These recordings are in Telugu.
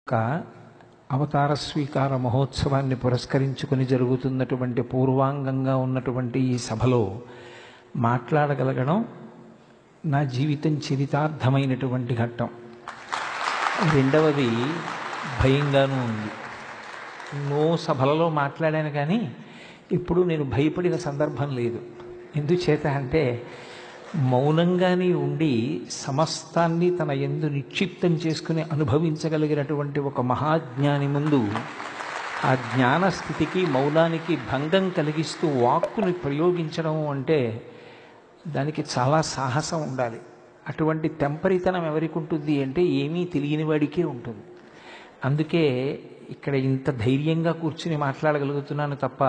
యొక్క అవతార స్వీకార మహోత్సవాన్ని పురస్కరించుకుని జరుగుతున్నటువంటి పూర్వాంగంగా ఉన్నటువంటి ఈ సభలో మాట్లాడగలగడం నా జీవితం చరితార్థమైనటువంటి ఘట్టం. రెండవది భయంగానూ ఉంది. ఎన్నో సభలలో మాట్లాడాను కానీ ఇప్పుడు నేను భయపడిన సందర్భం లేదు. ఎందుచేత అంటే మౌనంగానే ఉండి సమస్తాన్ని తన యందు నిక్షిప్తం చేసుకుని అనుభవించగలిగినటువంటి ఒక మహాజ్ఞాని ముందు ఆ జ్ఞానస్థితికి మౌనానికి భంగం కలిగిస్తూ వాక్కుని ప్రయోగించడం అంటే దానికి చాలా సాహసం ఉండాలి. అటువంటి తెంపరితనం ఎవరికి ఉంటుంది అంటే ఏమీ తెలియని వాడికే ఉంటుంది. అందుకే ఇక్కడ ఇంత ధైర్యంగా కూర్చుని మాట్లాడగలుగుతున్నాను తప్ప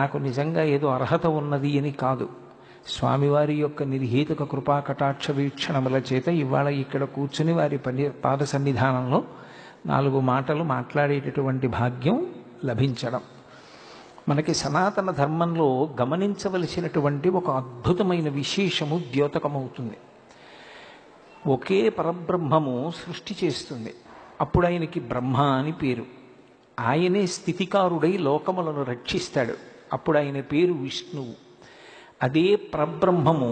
నాకు నిజంగా ఏదో అర్హత ఉన్నది అని కాదు. స్వామివారి యొక్క నిర్హేతుక కృపా కటాక్ష వీక్షణముల చేత ఇవాళ ఇక్కడ కూర్చుని వారి పాద సన్నిధానంలో 4 మాటలు మాట్లాడేటటువంటి భాగ్యం లభించడం మనకి సనాతన ధర్మంలో గమనించవలసినటువంటి ఒక అద్భుతమైన విశేషము ద్యోతకమవుతుంది. ఒకే పరబ్రహ్మము సృష్టి చేస్తుంది. అప్పుడు ఆయనకి బ్రహ్మ అని పేరు. ఆయనే స్థితికారుడై లోకములను రక్షిస్తాడు. అప్పుడు ఆయన పేరు విష్ణువు. అదే పరబ్రహ్మము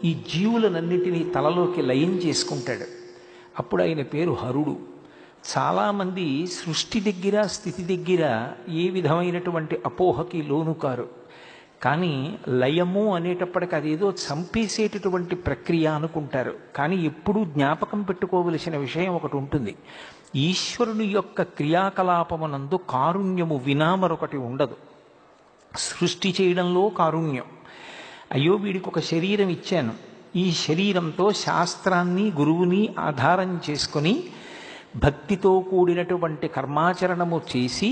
ఈ జీవులనన్నిటినీ తలలోకి లయం చేసుకుంటాడు. అప్పుడు ఆయన పేరు హరుడు. చాలామంది సృష్టి దగ్గర స్థితి దగ్గర ఏ విధమైనటువంటి అపోహకి లోను కారు. కానీ లయము అనేటప్పటికి అదేదో చంపేసేటటువంటి ప్రక్రియ అనుకుంటారు. కానీ ఎప్పుడూ జ్ఞాపకం పెట్టుకోవలసిన విషయం ఒకటి ఉంటుంది. ఈశ్వరుని యొక్క క్రియాకలాపమునందు కారుణ్యము వినా మరొకటి ఉండదు. సృష్టి చేయడంలో కారుణ్యం. అయ్యో వీడికి ఒక శరీరం ఇచ్చాను, ఈ శరీరంతో శాస్త్రాన్ని గురువుని ఆధారం చేసుకొని భక్తితో కూడినటువంటి కర్మాచరణము చేసి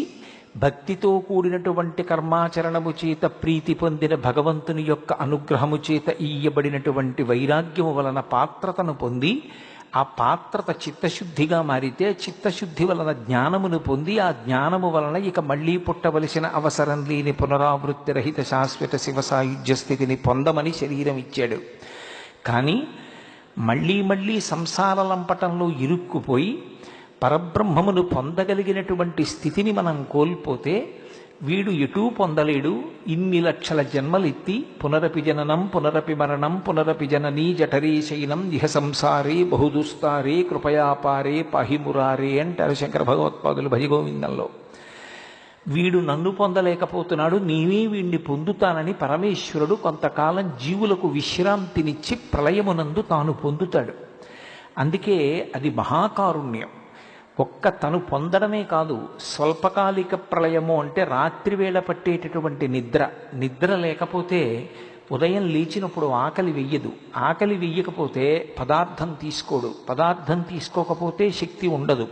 భక్తితో కూడినటువంటి కర్మాచరణము చేత ప్రీతి పొందిన భగవంతుని యొక్క అనుగ్రహము చేత ఇయ్యబడినటువంటి వైరాగ్యము వలన పాత్రతను పొంది ఆ పాత్రత చిత్తశుద్ధిగా మారితే చిత్తశుద్ధి వలన జ్ఞానమును పొంది ఆ జ్ఞానము వలన ఇక మళ్లీ పుట్టవలసిన అవసరం లేని పునరావృత్తి రహిత శాశ్వత శివ సాయుధ్య స్థితిని పొందమని శరీరం ఇచ్చాడు. కానీ మళ్లీ మళ్లీ సంసార లంపటంలో ఇరుక్కుపోయి పరబ్రహ్మమును పొందగలిగినటువంటి స్థితిని మనం కోల్పోతే వీడు ఎటూ పొందలేడు. ఇన్ని లక్షల జన్మలెత్తి పునరపి జననం పునరపి మరణం పునరపి జననీ జఠరీ శైనం ఇహ సంసారే బహుదుస్తారే కృపయాపారే పాహిమురారే అంటారు శంకర భగవత్పాదులు భజగోవిందంలో. వీడు నన్ను పొందలేకపోతున్నాడు, నీవే వీడిని పొందుతానని పరమేశ్వరుడు కొంతకాలం జీవులకు విశ్రాంతినిచ్చి ప్రళయమునందు తాను పొందుతాడు. అందుకే అది మహాకారుణ్యం. ఒక్క తను పొందడమే కాదు, స్వల్పకాలిక ప్రళయము అంటే రాత్రివేళ పట్టేటటువంటి నిద్ర లేకపోతే ఉదయం లేచినప్పుడు ఆకలి వెయ్యదు. ఆకలి వెయ్యకపోతే పదార్థం తీసుకోడు. పదార్థం తీసుకోకపోతే శక్తి ఉండదు.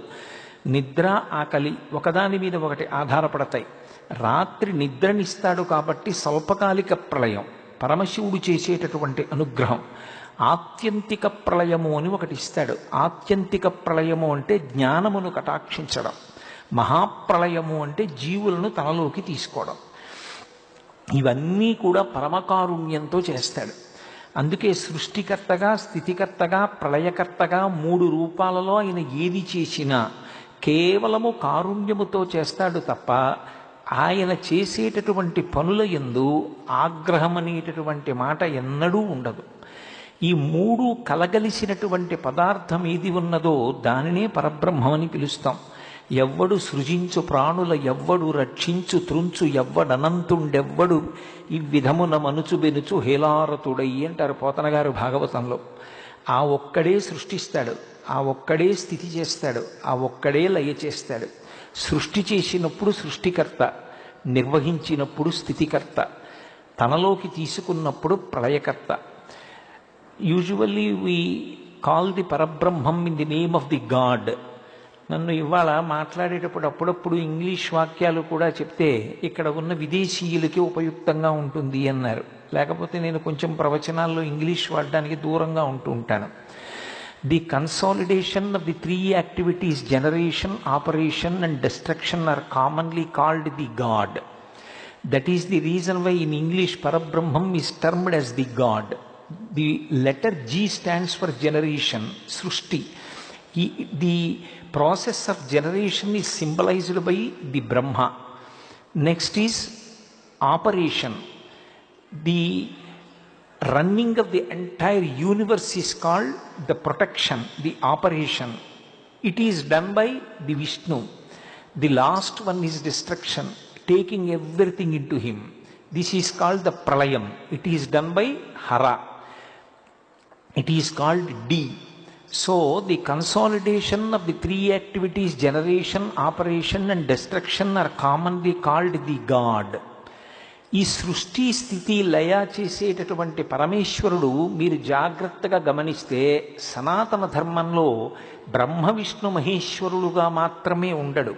నిద్ర ఆకలి ఒకదాని మీద ఒకటి ఆధారపడతాయి. రాత్రి నిద్రనిస్తాడు కాబట్టి స్వల్పకాలిక ప్రళయం పరమశివుడు చేసేటటువంటి అనుగ్రహం. ఆత్యంతిక ప్రళయము అని ఒకటి ఇస్తాడు. ఆత్యంతిక ప్రళయము అంటే జ్ఞానమును కటాక్షించడం. మహాప్రళయము అంటే జీవులను తనలోకి తీసుకోవడం. ఇవన్నీ కూడా పరమకారుణ్యంతో చేస్తాడు. అందుకే సృష్టికర్తగా స్థితికర్తగా ప్రళయకర్తగా 3 రూపాలలో ఆయన ఏది చేసినా కేవలము కారుణ్యముతో చేస్తాడు తప్ప ఆయన చేసేటటువంటి పనుల యందు ఆగ్రహం అనేటటువంటి మాట ఎన్నడూ ఉండదు. ఈ 3 కలగలిసినటువంటి పదార్థం ఏది ఉన్నదో దానినే పరబ్రహ్మమని పిలుస్తాం. ఎవ్వడు సృజించు ప్రాణుల ఎవ్వడు రక్షించు త్రుంచు ఎవ్వడనంతుండెవ్వడు ఈ విధమున మనుచు బెనుచు హేలారతుడై అంటారు పోతనగారు భాగవతంలో. ఆ ఒక్కడే సృష్టిస్తాడు, ఆ ఒక్కడే స్థితి చేస్తాడు, ఆ ఒక్కడే లయ చేస్తాడు. సృష్టి చేసినప్పుడు సృష్టికర్త, నిర్వహించినప్పుడు స్థితికర్త, తనలోకి తీసుకున్నప్పుడు ప్రళయకర్త. Usually we call the Parabrahmam in the name of the God. నన్ను ఇవాళ మాట్లాడేటప్పుడు అప్పుడప్పుడు ఇంగ్లీష్ వాక్యాలు కూడా చెప్తే ఇక్కడ ఉన్న విదేశీయులకి ఉపయుక్తంగా ఉంటుంది అన్నారు. లేకపోతే నేను కొంచెం ప్రవచనాల్లో ఇంగ్లీష్ వాడడానికి దూరంగా ఉంటూ ఉంటాను. The consolidation of the 3 activities generation, operation and destruction are commonly called the God. That is the reason why in English Parabrahmam is termed as the God. The letter G stands for generation, Srushti. The process of generation is symbolized by the Brahma. Next is operation. The running of the entire universe is called the protection, the operation. It is done by the Vishnu. The last one is destruction, taking everything into him. This is called the Pralayam. It is done by Hara. It is called D. So the consolidation of the three activities, generation, operation and destruction, are commonly called the God. ఈ సృష్టి స్థితి లయ చేసేటటువంటి పరమేశ్వరుడు మీరు జాగ్రత్తగా గమనిస్తే సనాతన ధర్మంలో బ్రహ్మ విష్ణు మహేశ్వరుడుగా మాత్రమే ఉండడు.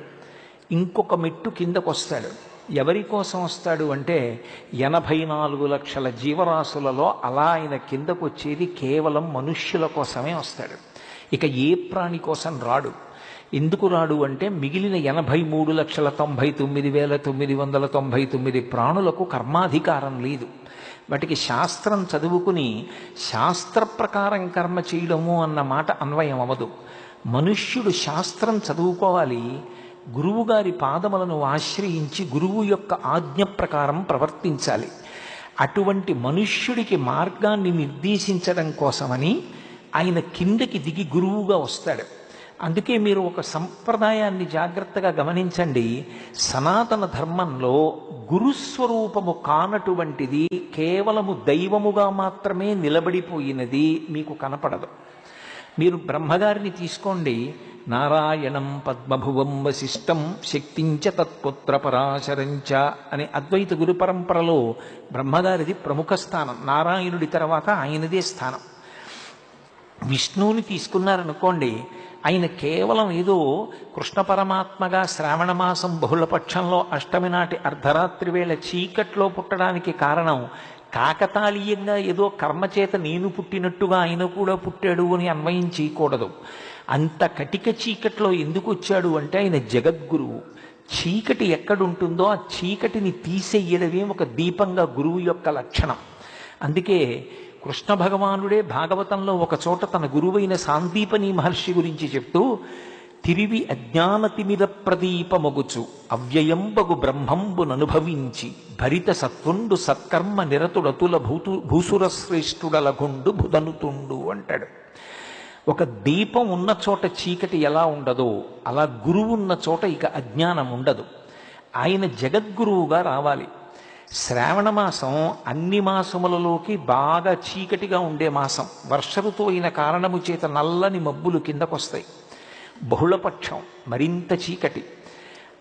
ఇంకొక మెట్టు కిందకు వస్తాడు. ఎవరి కోసం వస్తాడు అంటే 84 లక్షల జీవరాశులలో అలా ఆయన కిందకు వచ్చేది కేవలం మనుష్యుల కోసమే వస్తాడు. ఇక ఏ ప్రాణి కోసం రాడు. ఎందుకు రాడు అంటే మిగిలిన 83,99,999 ప్రాణులకు కర్మాధికారం లేదు. వాటికి శాస్త్రం చదువుకుని శాస్త్ర ప్రకారం కర్మ చేయడము అన్న మాట అన్వయం అవ్వదు. మనుష్యుడు శాస్త్రం చదువుకోవాలి, గురువుగారి పాదములను ఆశ్రయించి గురువు యొక్క ఆజ్ఞ ప్రకారం ప్రవర్తించాలి. అటువంటి మనుష్యుడికి మార్గాన్ని నిర్దేశించడం కోసమని ఆయన కిందకి దిగి గురువుగా వస్తాడు. అందుకే మీరు ఒక సంప్రదాయాన్ని జాగ్రత్తగా గమనించండి. సనాతన ధర్మంలో గురుస్వరూపము కానటువంటిది, కేవలము దైవముగా మాత్రమే నిలబడిపోయినది మీకు కనపడదు. మీరు బ్రహ్మగారిని తీసుకోండి. నారాయణం పద్మభువం వశిష్టం శక్తించ తత్పుత్ర పరాశరంచ అనే అద్వైత గురు పరంపరలో బ్రహ్మగారిది ప్రముఖ స్థానం. నారాయణుడి తర్వాత ఆయనదే స్థానం. విష్ణువుని తీసుకున్నారనుకోండి, ఆయన కేవలం ఏదో కృష్ణ పరమాత్మగా శ్రావణమాసం బహుళపక్షంలో అష్టమి నాటి అర్ధరాత్రి వేళ చీకట్లో పుట్టడానికి కారణం కాకతాళీయంగా ఏదో కర్మచేత నేను పుట్టినట్టుగా ఆయన కూడా పుట్టాడు అని అన్వయం చేయకూడదు. అంత కటిక చీకట్లో ఎందుకు వచ్చాడు అంటే ఆయన జగద్గురువు. చీకటి ఎక్కడుంటుందో ఆ చీకటిని తీసేయడమే ఒక దీపంగా గురువు యొక్క లక్షణం. అందుకే కృష్ణ భగవానుడే భాగవతంలో ఒక చోట తన గురువైన సాందీపని మహర్షి గురించి చెప్తూ, తిరివి అజ్ఞానతిమిర ప్రదీపమగుచు అవ్యయంబగు బ్రహ్మంబుననుభవించి భరిత సత్వుండు సత్కర్మ నిరతుడతుల భూసురశ్రేష్ఠుడలగుండు భుదనుతుండు అంటాడు. ఒక దీపం ఉన్న చోట చీకటి ఎలా ఉండదో అలా గురువు ఉన్న చోట ఇక అజ్ఞానం ఉండదు. ఆయన జగద్గురువుగా రావాలి. శ్రావణ మాసం అన్ని మాసములలోకి బాగా చీకటిగా ఉండే మాసం. వర్ష ఋతువు అయిన కారణము చేత నల్లని మబ్బులు కిందకొస్తాయి. బహుళపక్షం మరింత చీకటి.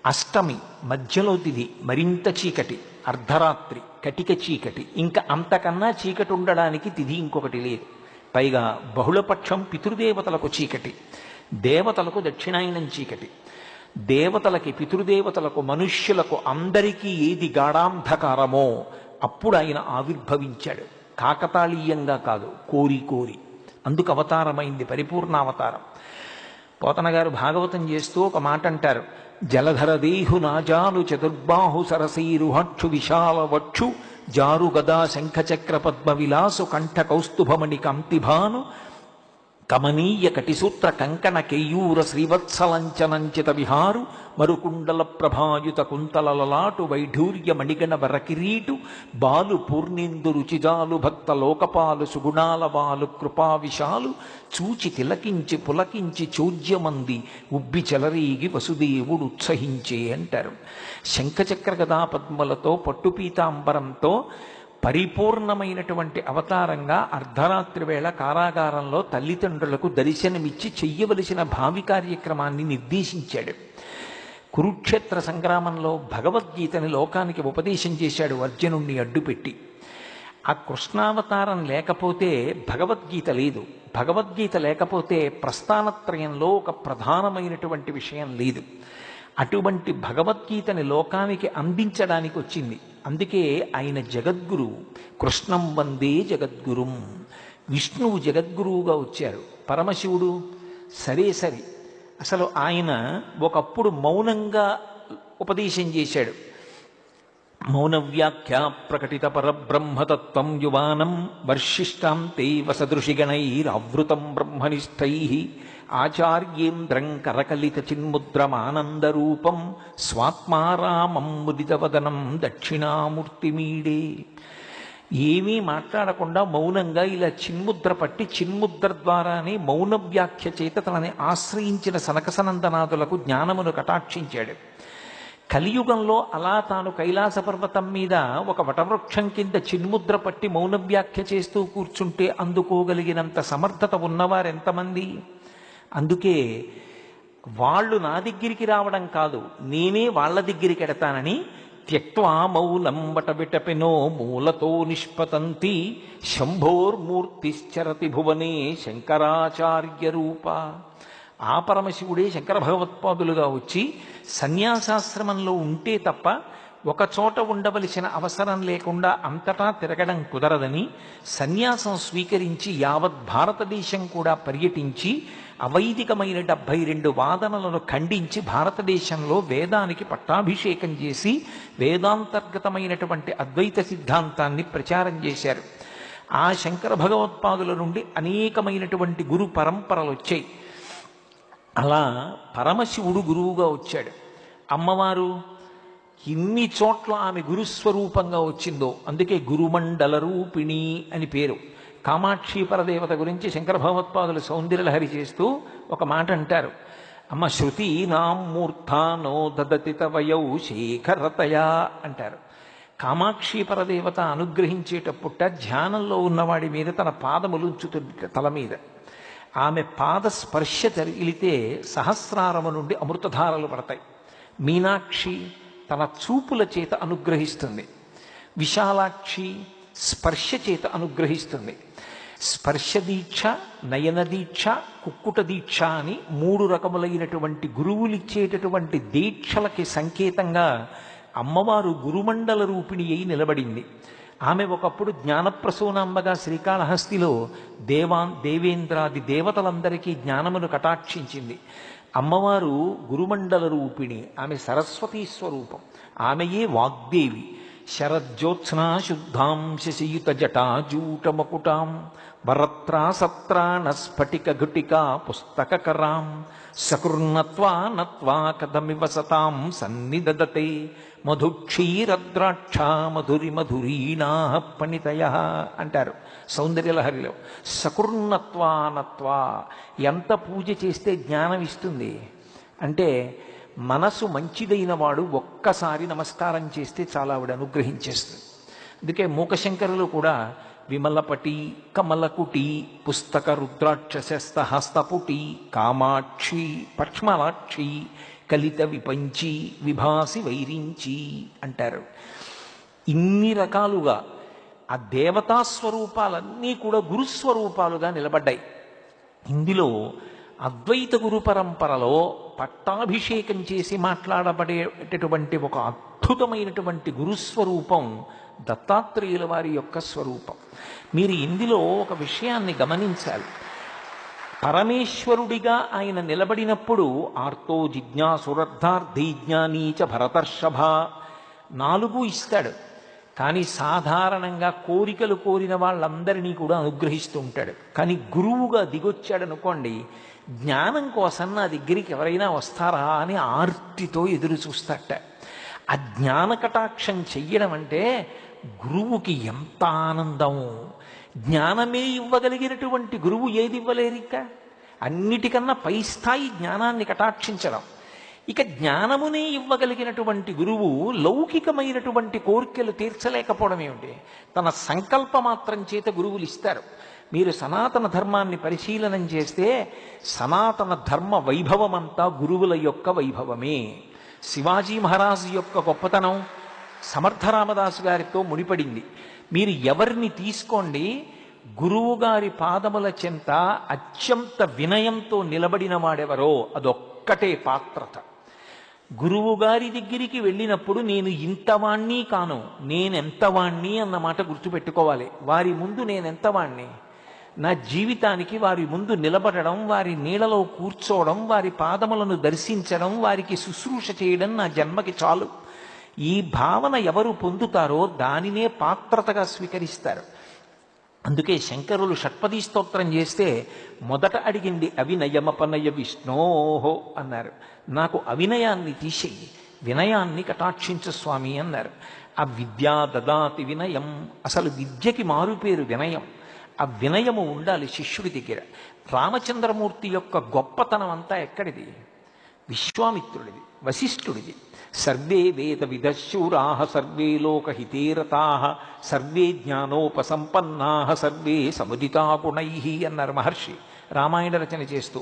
అష్టమి మధ్యలో తిథి మరింత చీకటి. అర్ధరాత్రి కటిక చీకటి. ఇంకా అంతకన్నా చీకటి ఉండడానికి తిథి ఇంకొకటి లేదు. పైగా బహుళపక్షం పితృదేవతలకు చీకటి, దేవతలకు దక్షిణాయనం చీకటి. దేవతలకి, పితృదేవతలకు, మనుష్యులకు అందరికీ ఏది గాఢాంధకారమో అప్పుడు ఆయన ఆవిర్భవించాడు. కాకతాళీయంగా కాదు, కోరి కోరి. అందుకు అవతారమైంది పరిపూర్ణావతారం. పోతన గారు భాగవతం చేస్తూ ఒక మాట అంటారు. జలధర దేహు నాజాలు చతుర్బాహు సరసీరుహక్షు విశాల వక్షు జారు గదా శంఖచక్ర పద్మ విలాసు కంఠ కౌస్తుభమణి కాంతిభాను కమనీయ కటిసూత్ర కంకణ కేయూర శ్రీవత్సలంచనంచిత విహారు మరుకుండల ప్రభాయుత కుంతలలలాటు వైఢూర్య మణిగణ వరకిరీటు బాలు పూర్ణేందు రుచిజాలు భక్త లోకపాలు సుగుణాల వాలు కృపావిశాలు చూచి తిలకించి పులకించి చోద్యమంది ఉబ్బి చెలరీగి వసుదేవుడు ఉత్సహించే అంటారు. శంఖచక్ర గదా పద్మలతో పట్టుపీతాంబరంతో పరిపూర్ణమైనటువంటి అవతారంగా అర్ధరాత్రి వేళ కారాగారంలో తల్లిదండ్రులకు దర్శనమిచ్చి చెయ్యవలసిన భావి కార్యక్రమాన్ని నిర్దేశించాడు. కురుక్షేత్ర సంగ్రామంలో భగవద్గీతని లోకానికి ఉపదేశం చేశాడు అర్జునుణ్ణి అడ్డుపెట్టి. ఆ కృష్ణావతారం లేకపోతే భగవద్గీత లేదు. భగవద్గీత లేకపోతే ప్రస్థానత్రయంలో ఒక ప్రధానమైనటువంటి విషయం లేదు. అటువంటి భగవద్గీతని లోకానికి అందించడానికి వచ్చింది. అందుకే ఆయన జగద్గురువు. కృష్ణం వందే జగద్గురుం. విష్ణువు జగద్గురువుగా వచ్చారు. పరమశివుడు సరే. అసలు ఆయన ఒకప్పుడు మౌనంగా ఉపదేశం చేశాడు. మౌన వ్యాఖ్యా ప్రకటిత పరబ్రహ్మతత్వం యువానం వర్షిష్టాం తే వసదృషిగణైరావృతం బ్రహ్మనిష్టై ఆచార్యేంద్రం కరకలిత చిన్ముద్రమానందరూపం స్వాత్మారామం ముదితవదనం దక్షిణామూర్తిమీడే. ఏమీ మాట్లాడకుండా మౌనంగా ఇలా చిన్ముద్ర పట్టి చిన్ముద్ర ద్వారానే మౌన వ్యాఖ్య చేత తనని ఆశ్రయించిన సనకసనందనాదులకు జ్ఞానమును కటాక్షించాడు. కలియుగంలో అలా తాను కైలాస పర్వతం మీద ఒక వటవృక్షం కింద చిన్ముద్ర పట్టి మౌన వ్యాఖ్య చేస్తూ కూర్చుంటే అందుకోగలిగినంత సమర్థత ఉన్నవారెంతమంది? అందుకే వాళ్ళు నా దగ్గరికి రావడం కాదు, నేనే వాళ్ళ దగ్గరికి ఎడతానని త్యక్వా మౌనం వటవిటపినో మూలతో నిష్పతంతి శంభోర్మూర్తిశ్చరతి భువనే శంకరాచార్య రూప. ఆ పరమశివుడే శంకర భగవత్పాదులుగా వచ్చి సన్యాసాశ్రమంలో ఉంటే తప్ప ఒక చోట ఉండవలసిన అవసరం లేకుండా అంతటా తిరగడం కుదరదని సన్యాసం స్వీకరించి యావత్ భారతదేశం కూడా పర్యటించి అవైదికమైన 72 వాదనలను ఖండించి భారతదేశంలో వేదానికి పట్టాభిషేకం చేసి వేదాంతర్గతమైనటువంటి అద్వైత సిద్ధాంతాన్ని ప్రచారం చేశారు. ఆ శంకర భగవత్పాదుల నుండి అనేకమైనటువంటి గురు పరంపరలు వచ్చాయి. అలా పరమశివుడు గురువుగా వచ్చాడు. అమ్మవారు ఇన్ని చోట్ల ఆమె గురుస్వరూపంగా వచ్చిందో అందుకే గురుమండల రూపిణి అని పేరు. కామాక్షి పరదేవత గురించి శంకర భగవత్పాదులు సౌందర్యలహరి చేస్తూ ఒక మాట అంటారు. అమ్మ శృతి నాం మూర్ధానో దదతి తవయౌ శేఖరతయా అంటారు. కామాక్షి పరదేవత అనుగ్రహించేటప్పుట ధ్యానంలో ఉన్నవాడి మీద తన పాదములు ఉంచుతుంది తల మీద. ఆమె పాద స్పర్శ తగిలితే సహస్రారము నుండి అమృతధారలు పడతాయి. మీనాక్షి తన చూపుల చేత అనుగ్రహిస్తుంది. విశాలాక్షి స్పర్శ చేత అనుగ్రహిస్తుంది. స్పర్శ దీక్ష, నయన దీక్ష, కుక్కుట దీక్ష అని 3 రకములైనటువంటి గురువులిచ్చేటటువంటి దీక్షలకి సంకేతంగా అమ్మవారు గురుమండల రూపిణి అయి నిలబడింది. ఆమె ఒకప్పుడు జ్ఞానప్రసూనాంబగా శ్రీకాళహస్తిలో దేవేంద్రాది దేవతలందరికీ జ్ఞానమును కటాక్షించింది. అమ్మవారు గురుమండల రూపిణి, ఆమె సరస్వతీ స్వరూపం, ఆమెయే వాగ్దేవి. శరజ్యోత్స్నా శుద్ధాం శశియుత జటాజూటమకుటాం వరత్రాసత్రాణ స్ఫటిక ఘటికా పుస్తకరాం సకృన్నత్వా నత్వా కథమివ సతాం సన్నిదదతే మధుక్షీరద్రాక్ష మధురి మధురీణా పణితయ అంటారు సౌందర్యలహరిలో. సకృన్నత్వానత్వా, ఎంత పూజ చేస్తే జ్ఞానం ఇస్తుంది అంటే మనసు మంచిదైన వాడు ఒక్కసారి నమస్కారం చేస్తే చాలా ఆవిడ అనుగ్రహించేస్తుంది. అందుకే మూకశంకరులు కూడా విమలపటి కమలకుటి పుస్తక రుద్రాక్షస్త హస్తపుటి కామాక్షి పక్ష్మలాక్షి కలిత విపంచి విభాసి వైరించి అంటారు. ఇన్ని రకాలుగా ఆ దేవతా స్వరూపాలన్నీ కూడా గురుస్వరూపాలుగా నిలబడ్డాయి. ఇందులో అద్వైత గురు పరంపరలో పట్టాభిషేకం చేసి మాట్లాడబడేటటువంటి ఒక అద్భుతమైనటువంటి గురుస్వరూపం దత్తాత్రేయుల వారి యొక్క స్వరూపం. మీరు ఇందులో ఒక విషయాన్ని గమనించాలి. పరమేశ్వరుడిగా ఆయన నిలబడినప్పుడు ఆర్తో జిజ్ఞాసురర్థార్థి జ్ఞానీచ భరతర్షభ 4 ఇస్తాడు. కానీ సాధారణంగా కోరికలు కోరిన వాళ్ళందరినీ కూడా అనుగ్రహిస్తూ ఉంటాడు. కానీ గురువుగా దిగొచ్చాడనుకోండి, జ్ఞానం కోసం నా దగ్గరికి ఎవరైనా వస్తారా అని ఆర్తితో ఎదురు చూస్తాట. ఆ జ్ఞాన కటాక్షం చెయ్యడం అంటే గురువుకి ఎంత ఆనందం. జ్ఞానమే ఇవ్వగలిగినటువంటి గురువు ఏది ఇవ్వలేరిక. అన్నిటికన్నా పై స్థాయి జ్ఞానాన్ని కటాక్షించడం. ఇక జ్ఞానమునే ఇవ్వగలిగినటువంటి గురువు లౌకికమైనటువంటి కోరికలు తీర్చలేకపోవడం ఏమిటి? తన సంకల్పమాత్రం చేత గురువులు ఇస్తారు. మీరు సనాతన ధర్మాన్ని పరిశీలనం చేస్తే సనాతన ధర్మ వైభవమంతా గురువుల యొక్క వైభవమే. శివాజీ మహారాజు యొక్క గొప్పతనం సమర్థరామదాసు గారితో ముడిపడింది. మీరు ఎవరిని తీసుకోండి, గురువుగారి పాదముల చెంత అత్యంత వినయంతో నిలబడిన వాడెవరో అదొక్కటే పాత్రత. గురువుగారి దగ్గరికి వెళ్ళినప్పుడు నేను ఇంతవాణ్ణి కాను, నేనెంతవాణ్ణి అన్నమాట గుర్తుపెట్టుకోవాలి. వారి ముందు నేనెంతవాణ్ణి, నా జీవితానికి వారి ముందు నిలబడడం, వారి నీడలో కూర్చోవడం, వారి పాదములను దర్శించడం, వారికి శుశ్రూష చేయడం నా జన్మకి చాలు. ఈ భావన ఎవరు పొందుతారో దానినే పాత్రతగా స్వీకరిస్తారు. అందుకే శంకరులు షట్పదీ స్తోత్రం చేస్తే మొదట అడిగింది అవినయమపనయ విష్ణోహో అన్నారు. నాకు అవినయాన్ని తీసేయి, వినయాన్ని కటాక్షించు స్వామి అన్నారు. ఆ విద్యా దదాతి వినయం, అసలు విద్యకి మారుపేరు వినయం. ఆ వినయము ఉండాలి శిష్యుడి దగ్గర. రామచంద్రమూర్తి యొక్క గొప్పతనం అంతా ఎక్కడిది? విశ్వామిత్రుడిది, వశిష్ఠుడిది. సర్వే వేద విదశూరా సర్వే లోకహితేరతా సర్వే జ్ఞానోపసంపన్నా సర్వే సముదితా గుణై అన్నారు మహర్షి రామాయణ రచన చేస్తూ.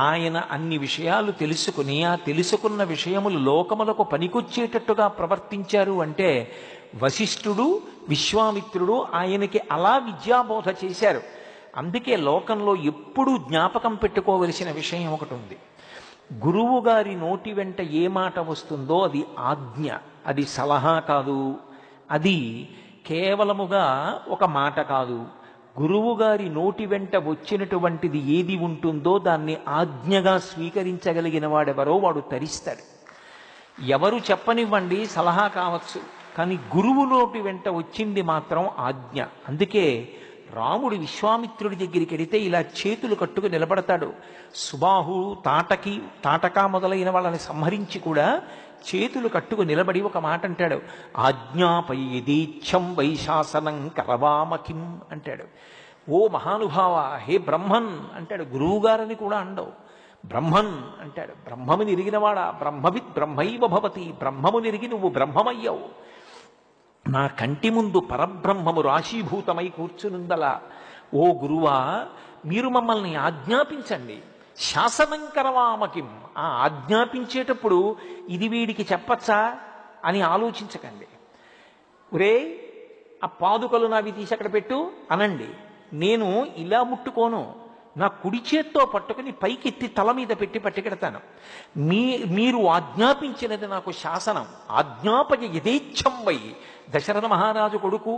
ఆయన అన్ని విషయాలు తెలుసుకుని ఆ తెలుసుకున్న విషయములు లోకములకు పనికొచ్చేటట్టుగా ప్రవర్తించారు అంటే వశిష్ఠుడు విశ్వామిత్రుడు ఆయనకి అలా విద్యాబోధ చేశారు. అందుకే లోకంలో ఎప్పుడూ జ్ఞాపకం పెట్టుకోవలసిన విషయం ఒకటి ఉంది. గురువు గారి నోటి వెంట ఏ మాట వస్తుందో అది ఆజ్ఞ, అది సలహా కాదు, అది కేవలముగా ఒక మాట కాదు. గురువు గారి నోటి వెంట వచ్చినటువంటిది ఏది ఉంటుందో దాన్ని ఆజ్ఞగా స్వీకరించగలిగిన వాడెవరో వాడు తరిస్తాడు. ఎవరు చెప్పనివ్వండి సలహా కావచ్చు, కానీ గురువు నోటి వెంట వచ్చింది మాత్రం ఆజ్ఞ. అందుకే రాముడు విశ్వామిత్రుడి దగ్గరికి వెడితే ఇలా చేతులు కట్టుకు నిలబడతాడు. సుబాహు తాటక మొదలైన వాళ్ళని సంహరించి కూడా చేతులు కట్టుకు నిలబడి ఒక మాట అంటాడు, ఆజ్ఞాపై యదీచ్ఛం వైశాసనం కరవామకిం అంటాడు. ఓ మహానుభావ, హే బ్రహ్మన్ అంటాడు. గురువుగారని కూడా అండవు, బ్రహ్మన్ అంటాడు. బ్రహ్మముని ఎరిగినవాడా, బ్రహ్మవిత్ బ్రహ్మైవ భవతి, బ్రహ్మముని ఎరిగి నువ్వు బ్రహ్మమయ్యావు. నా కంటి ముందు పరబ్రహ్మము రాశీభూతమై కూర్చునుందలా. ఓ గురువా, మీరు మమ్మల్ని ఆజ్ఞాపించండి. శాసనం కరవామకిం, ఆ ఆజ్ఞాపించేటప్పుడు ఇది వీడికి చెప్పచ్చా అని ఆలోచించకండి. ఒరే ఆ పాదుకలు నావి తీసి అక్కడ పెట్టు అనండి. నేను ఇలా ముట్టుకోను, నా కుడి చేత్తో పట్టుకుని పైకెత్తి తల మీద పెట్టి పట్టుకెడతాను. మీరు ఆజ్ఞాపించినది నాకు శాసనం. ఆజ్ఞాపయ యథేచ్ఛం వై. దశరథ మహారాజు కొడుకు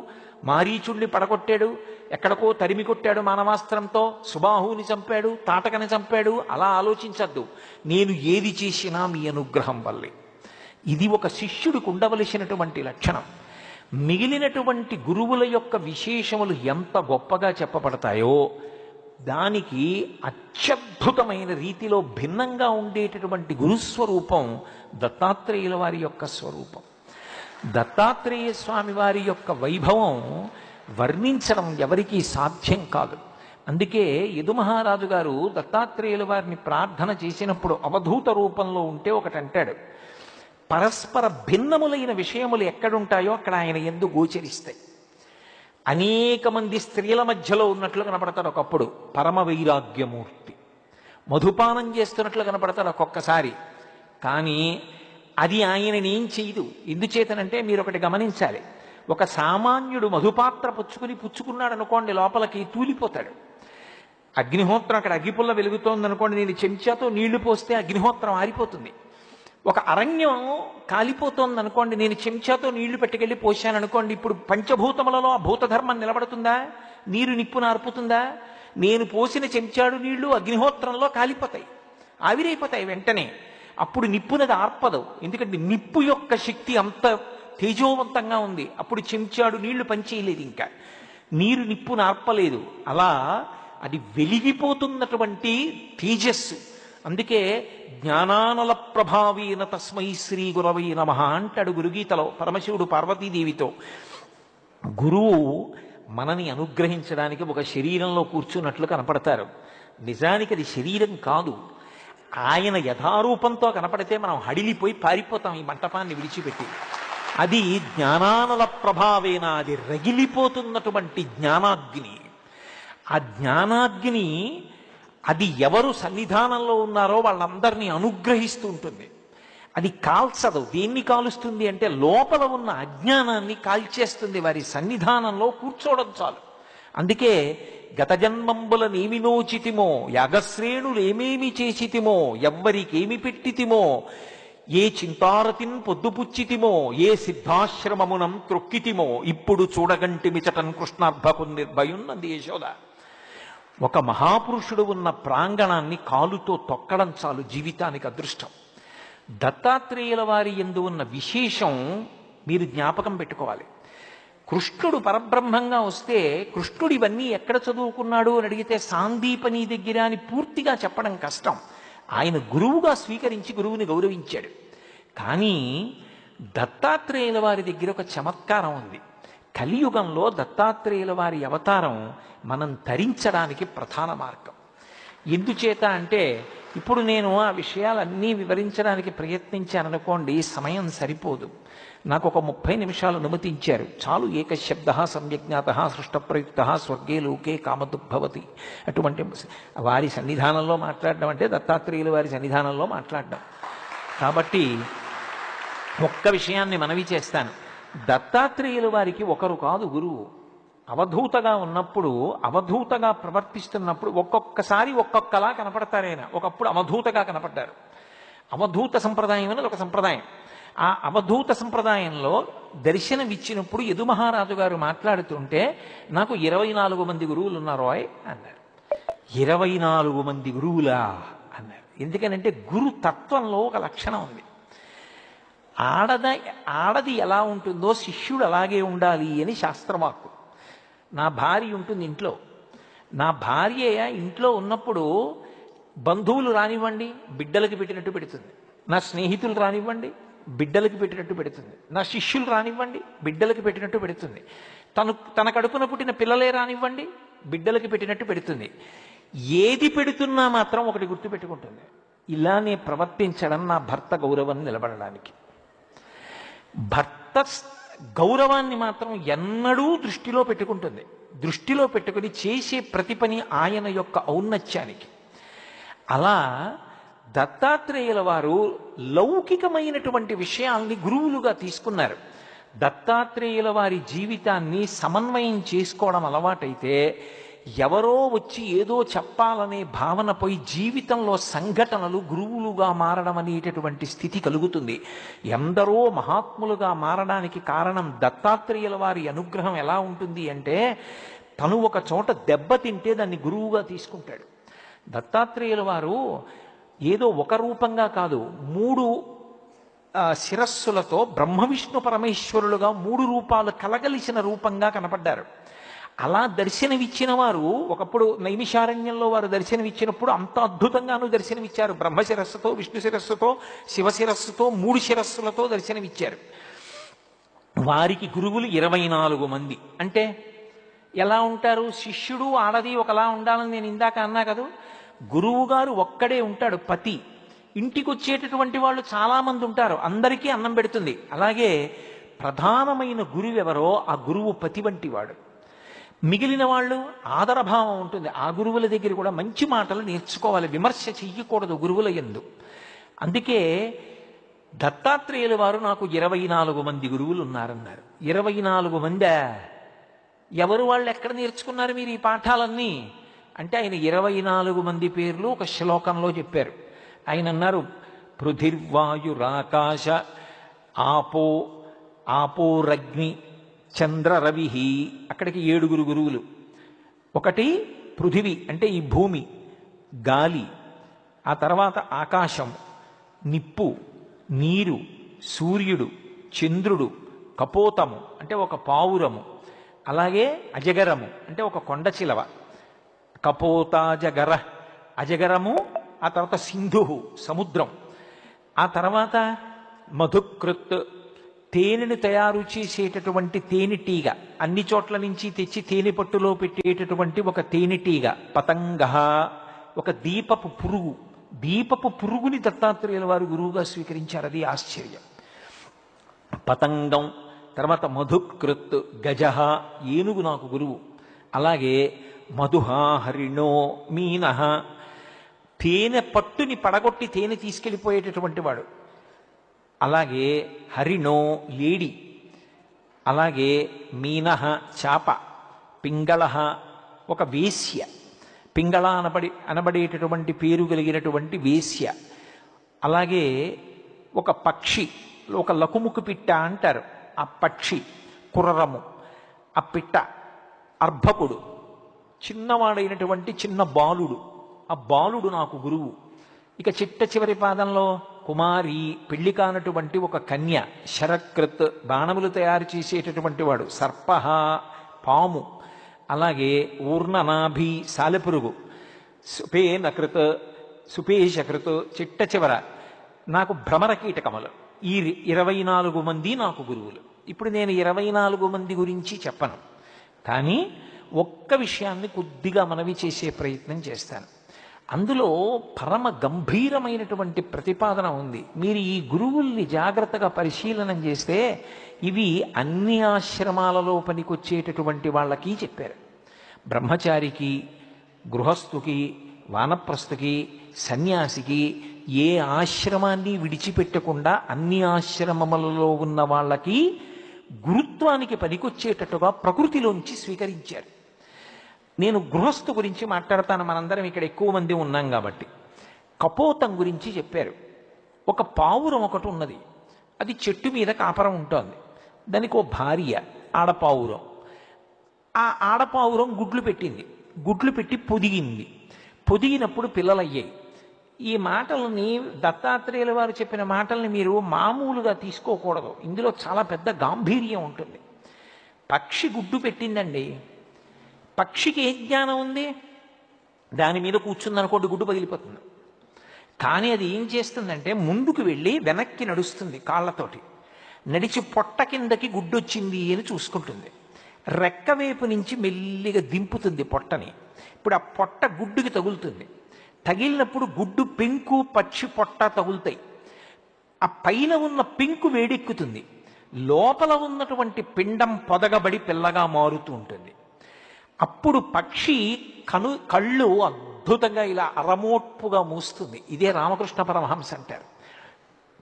మారీచుణ్ణి పడగొట్టాడు, ఎక్కడికో తరిమి కొట్టాడు మానవాస్త్రంతో, సుబాహుని చంపాడు, తాటకని చంపాడు. అలా ఆలోచించద్దు. నేను ఏది చేసినా మీ అనుగ్రహం వల్లే. ఇది ఒక శిష్యుడికి ఉండవలసినటువంటి లక్షణం. మిగిలినటువంటి గురువుల యొక్క విశేషములు ఎంత గొప్పగా చెప్పబడతాయో దానికి అత్యద్భుతమైన రీతిలో భిన్నంగా ఉండేటటువంటి గురుస్వరూపం దత్తాత్రేయుల వారి యొక్క స్వరూపం. దత్తాత్రేయ స్వామి వారి యొక్క వైభవం వర్ణించడం ఎవరికీ సాధ్యం కాదు. అందుకే యదుమహారాజు గారు దత్తాత్రేయుల వారిని ప్రార్థన చేసినప్పుడు అవధూత రూపంలో ఉంటే ఒకటంటాడు, పరస్పర భిన్నములైన విషయములు ఎక్కడుంటాయో అక్కడ ఆయన యందు గోచరిస్తాయి. అనేక మంది స్త్రీల మధ్యలో ఉన్నట్లు కనపడతాడు ఒకప్పుడు పరమ వైరాగ్యమూర్తి. మధుపానం చేస్తున్నట్లు కనపడతాడు ఒక్కొక్కసారి. కానీ అది ఆయనని ఏం చేయదు. ఎందుచేతనంటే మీరు ఒకటి గమనించాలి. ఒక సామాన్యుడు మధుపాత్ర పుచ్చుకున్నాడు అనుకోండి, లోపలికి తూలిపోతాడు. అగ్నిహోత్రం అక్కడ అగ్గిపుల్ల వెలుగుతోంది అనుకోండి, నేను చెంచాతో నీళ్లు పోస్తే అగ్నిహోత్రం ఆరిపోతుంది. ఒక అరణ్యం కాలిపోతోంది అనుకోండి, నేను చెంచాతో నీళ్లు పెట్టుకెళ్ళి పోశాను అనుకోండి, ఇప్పుడు పంచభూతములలో ఆ భూతధర్మం నిలబడుతుందా? నీరు నిప్పును ఆర్పుతుందా? నేను పోసిన చెంచాడు నీళ్లు అగ్నిహోత్రంలో కాలిపోతాయి, ఆవిరైపోతాయి వెంటనే. అప్పుడు నిప్పునది ఆర్పదు, ఎందుకంటే నిప్పు యొక్క శక్తి అంత తేజోవంతంగా ఉంది. అప్పుడు చెంచాడు నీళ్లు పనిచేయలేదు, ఇంకా నీరు నిప్పును ఆర్పలేదు. అలా అది వెలిగిపోతున్నటువంటి తేజస్సు. అందుకే జ్ఞానానల ప్రభావేన తస్మై శ్రీ గురవై నమః అంటాడు గురుగీతలో పరమశివుడు పార్వతీదేవితో. గురువు మనని అనుగ్రహించడానికి ఒక శరీరంలో కూర్చున్నట్లు కనపడతారు. నిజానికి అది శరీరం కాదు. ఆయన యథారూపంతో కనపడితే మనం హడిలిపోయి పారిపోతాం ఈ మంటపాన్ని విడిచిపెట్టి. అది జ్ఞానానల ప్రభావేన, అది రగిలిపోతున్నటువంటి జ్ఞానాగ్ని. ఆ జ్ఞానాగ్ని అది ఎవరు సన్నిధానంలో ఉన్నారో వాళ్ళందరినీ అనుగ్రహిస్తూ ఉంటుంది. అది కాల్చదు. దేన్ని కాలుస్తుంది అంటే లోపల ఉన్న అజ్ఞానాన్ని కాల్చేస్తుంది. వారి సన్నిధానంలో కూర్చోవడం చాలు. అందుకే గత జన్మంబుల నేమినోచితిమో, యాగశ్రేణులు ఏమేమి చేసితిమో, ఎవ్వరికేమి పెట్టితిమో, ఏ చింతారతిన్ పొద్దుపుచ్చితిమో, ఏ సిద్ధాశ్రమమునం త్రొక్కితిమో, ఇప్పుడు చూడగంటిమిచటన్ కృష్ణార్భకు నిర్భయున్నది యశోద. ఒక మహాపురుషుడు ఉన్న ప్రాంగణాన్ని కాలుతో తొక్కడం చాలు జీవితానికి అదృష్టం. దత్తాత్రేయుల వారి యందు ఉన్న విశేషం మీరు జ్ఞాపకం పెట్టుకోవాలి. కృష్ణుడు పరబ్రహ్మంగా వస్తే కృష్ణుడు ఇవన్నీ ఎక్కడ చదువుకున్నాడు అని అడిగితే సాందీపని దగ్గర అని పూర్తిగా చెప్పడం కష్టం. ఆయన గురువుగా స్వీకరించి గురువుని గౌరవించాడు. కానీ దత్తాత్రేయుల వారి దగ్గర ఒక చమత్కారం ఉంది. కలియుగంలో దత్తాత్రేయుల వారి అవతారం మనం తరించడానికి ప్రధాన మార్గం. ఎందుచేత అంటే ఇప్పుడు నేను ఆ విషయాలన్నీ వివరించడానికి ప్రయత్నించాననుకోండి, సమయం సరిపోదు. నాకు ఒక 30 నిమిషాలు అనుమతించారు చాలు. ఏకశబ్ద సమ్యజ్ఞాత సృష్టప్రయుక్త స్వర్గే లోకే కామదుగ్భవతి. అటువంటి వారి సన్నిధానంలో మాట్లాడడం అంటే దత్తాత్రేయుల వారి సన్నిధానంలో మాట్లాడడం. కాబట్టి ఒక్క విషయాన్ని మనవి చేస్తాను. దత్తాత్రేయుల వారికి ఒకరు కాదు గురువు. అవధూతగా ఉన్నప్పుడు, అవధూతగా ప్రవర్తిస్తున్నప్పుడు ఒక్కొక్కసారి ఒక్కొక్కలా కనపడతారైనా. ఒకప్పుడు అవధూతగా కనపడ్డారు. అవధూత సంప్రదాయం అనేది ఒక సంప్రదాయం. ఆ అవధూత సంప్రదాయంలో దర్శనమిచ్చినప్పుడు యదుమహారాజు గారు మాట్లాడుతుంటే నాకు 24 మంది గురువులు ఉన్నారోయ్ అన్నారు. 24 మంది గురువులా అన్నారు. ఎందుకనంటే గురు తత్వంలో ఒక లక్షణం ఉంది. ఆడది ఎలా ఉంటుందో శిష్యుడు అలాగే ఉండాలి అని శాస్త్రవాక్కు. నా భార్య ఉంటుంది ఇంట్లో. నా భార్య ఇంట్లో ఉన్నప్పుడు బంధువులు రానివ్వండి బిడ్డలకి పెట్టినట్టు పెడుతుంది. నా స్నేహితులు రానివ్వండి బిడ్డలకి పెట్టినట్టు పెడుతుంది. నా శిష్యులు రానివ్వండి బిడ్డలకి పెట్టినట్టు పెడుతుంది. తన కడుపున పుట్టిన పిల్లలే రానివ్వండి బిడ్డలకి పెట్టినట్టు పెడుతుంది. ఏది పెడుతున్నా మాత్రం ఒకటి గుర్తుపెట్టుకుంటుంది, ఇలానే ప్రవర్తించడం నా భర్త గౌరవం నిలబడడానికి. భర్త గౌరవాన్ని మాత్రం ఎన్నడూ దృష్టిలో పెట్టుకుంటుంది. దృష్టిలో పెట్టుకుని చేసే ప్రతి పని ఆయన యొక్క ఔన్నత్యానికి. అలా దత్తాత్రేయుల వారు లౌకికమైనటువంటి విషయాల్ని గురువులుగా తీసుకున్నారు. దత్తాత్రేయుల వారి జీవితాన్ని సమన్వయం చేసుకోవడం అలవాటైతే ఎవరో వచ్చి ఏదో చెప్పాలనే భావన పోయి జీవితంలో సంఘటనలు గురువులుగా మారడం అనేటటువంటి స్థితి కలుగుతుంది. ఎందరో మహాత్ములుగా మారడానికి కారణం దత్తాత్రేయుల వారి అనుగ్రహం ఎలా ఉంటుంది అంటే, తను ఒక చోట దెబ్బతింటే దాన్ని గురువుగా తీసుకుంటాడు. దత్తాత్రేయుల వారు ఏదో ఒక రూపంగా కాదు, 3 శిరస్సులతో బ్రహ్మ విష్ణు పరమేశ్వరులుగా 3 రూపాలు కలగలిసిన రూపంగా కనపడ్డారు. అలా దర్శనమిచ్చిన వారు ఒకప్పుడు నైమిషారణ్యంలో వారు దర్శనమిచ్చినప్పుడు అంత అద్భుతంగానూ దర్శనమిచ్చారు. బ్రహ్మ శిరస్సుతో, విష్ణు శిరస్సుతో, శివ శిరస్సుతో 3 శిరస్సులతో దర్శనమిచ్చారు. వారికి గురువులు 24 మంది. అంటే ఎలా ఉంటారు? శిష్యుడు ఆడది ఒకలా ఉండాలని నేను ఇందాక అన్నా కదా. గురువు గారు ఒక్కడే ఉంటాడు పతి. ఇంటికి వచ్చేటటువంటి వాళ్ళు చాలామంది ఉంటారు, అందరికీ అన్నం పెడుతుంది. అలాగే ప్రధానమైన గురువు ఎవరో ఆ గురువు పతి వంటి వాడు. మిగిలిన వాళ్ళు ఆదరభావం ఉంటుంది. ఆ గురువుల దగ్గర కూడా మంచి మాటలు నేర్చుకోవాలి, విమర్శ చెయ్యకూడదు గురువుల యందు. అందుకే దత్తాత్రేయుల వారు నాకు 24 మంది గురువులు ఉన్నారన్నారు. 24 మందా? ఎవరు వాళ్ళు? ఎక్కడ నేర్చుకున్నారు మీరు ఈ పాఠాలన్నీ అంటే ఆయన 24 మంది పేర్లు ఒక శ్లోకంలో చెప్పారు. ఆయన అన్నారు, పృథిర్వాయురాకాశ ఆపో ఆపోరగ్ని చంద్ర రవి. అక్కడికి 7 గురువులు. ఒకటి పృథివి అంటే ఈ భూమి, గాలి, ఆ తర్వాత ఆకాశం, నిప్పు, నీరు, సూర్యుడు, చంద్రుడు, కపోతము అంటే ఒక పావురము, అలాగే అజగరము అంటే ఒక కొండ చిలవ. కపోతాజగర అజగరము, ఆ తర్వాత సింధు సముద్రం, ఆ తర్వాత మధుకృత్ తేనెను తయారు చేసేటటువంటి తేనెటీగ, అన్ని చోట్ల నుంచి తెచ్చి తేనె పట్టులో పెట్టేటటువంటి ఒక తేనెటీగ. పతంగ ఒక దీపపు పురుగు. దీపపు పురుగుని దత్తాత్రేయుల వారు గురువుగా స్వీకరించారు. అది ఆశ్చర్యం. పతంగం, తర్వాత మధుకృత్ గజ ఏనుగు నాకు గురువు. అలాగే మధుహ హరిణో మీన తేనె పట్టుని పడగొట్టి తేనె తీసుకెళ్ళిపోయేటటువంటి వాడు. అలాగే హరిణో లేడి, అలాగే మీన చాప, పింగళ ఒక వేశ్య, పింగళ అనబడేటటువంటి పేరు కలిగినటువంటి వేశ్య. అలాగే ఒక పక్షి, ఒక లకుముకు పిట్ట అంటారు, ఆ పక్షి కుర్రము, ఆ పిట్ట అర్భకుడు, చిన్నవాడైనటువంటి చిన్న బాలుడు, ఆ బాలుడు నాకు గురువు. ఇక చిట్ట చివరి పాదంలో కుమారి, పెళ్లి కానటువంటి ఒక కన్య, శరకృత్ బాణములు తయారు చేసేటటువంటి వాడు, సర్పహ పాము, అలాగే ఊర్ణనాభి సాలెపురుగు, సుపేనకృత్ సుపేశకృత్ చిట్ట చివర నాకు భ్రమర కీటకములు. ఈ 24 మంది నాకు గురువులు. ఇప్పుడు నేను 24 మంది గురించి చెప్పను, కానీ ఒక్క విషయాన్ని కొద్దిగా మనవి చేసే ప్రయత్నం చేస్తాను. అందులో పరమ గంభీరమైనటువంటి ప్రతిపాదన ఉంది. మీరు ఈ గురువుల్ని జాగ్రత్తగా పరిశీలనం చేస్తే ఇవి అన్ని ఆశ్రమాలలో పనికొచ్చేటటువంటి వాళ్ళకి చెప్పారు. బ్రహ్మచారికి, గృహస్థుకి, వానప్రస్థుకి, సన్యాసికి ఏ ఆశ్రమాన్ని విడిచిపెట్టకుండా అన్ని ఆశ్రమములలో ఉన్న వాళ్ళకి గురుత్వానికి పనికొచ్చేటట్టుగా ప్రకృతిలోంచి స్వీకరించారు. నేను గృహస్థు గురించి మాట్లాడతాను, మనందరం ఇక్కడ ఎక్కువ మంది ఉన్నాం కాబట్టి. కపోతం గురించి చెప్పారు. ఒక పావురం ఒకటి ఉన్నది, అది చెట్టు మీద కాపరం ఉంటుంది. దానికి ఓ భార్య ఆడపావురం. ఆ ఆడపావురం గుడ్లు పెట్టింది, గుడ్లు పెట్టి పొదిగింది. పొదిగినప్పుడు పిల్లలయ్యాయి. ఈ మాటలని దత్తాత్రేయుల వారు చెప్పిన మాటల్ని మీరు మామూలుగా తీసుకోకూడదు, ఇందులో చాలా పెద్ద గాంభీర్యం ఉంటుంది. పక్షి గుడ్డు పెట్టిందండి, పక్షికి ఏ జ్ఞానం ఉంది? దాని మీద కూర్చుందనుకోండి గుడ్డు పగిలిపోతుంది. కానీ అది ఏం చేస్తుందంటే ముందుకు వెళ్ళి వెనక్కి నడుస్తుంది, కాళ్ళతోటి నడిచి పొట్ట కిందకి గుడ్డు వచ్చింది అని చూసుకుంటుంది. రెక్కవైపు నుంచి మెల్లిగా దింపుతుంది పొట్టని. ఇప్పుడు ఆ పొట్ట గుడ్డుకి తగులుతుంది. తగిలినప్పుడు గుడ్డు పెంకు పక్షి పొట్ట తగులుతాయి. ఆ పైన ఉన్న పెంకు వేడెక్కుతుంది, లోపల ఉన్నటువంటి పిండం పొదగబడి పిల్లగా మారుతూ ఉంటుంది. అప్పుడు పక్షి కళ్ళు అద్భుతంగా ఇలా అరమోట్పుగా మూస్తుంది. ఇదే రామకృష్ణ పరమహంస అంటారు.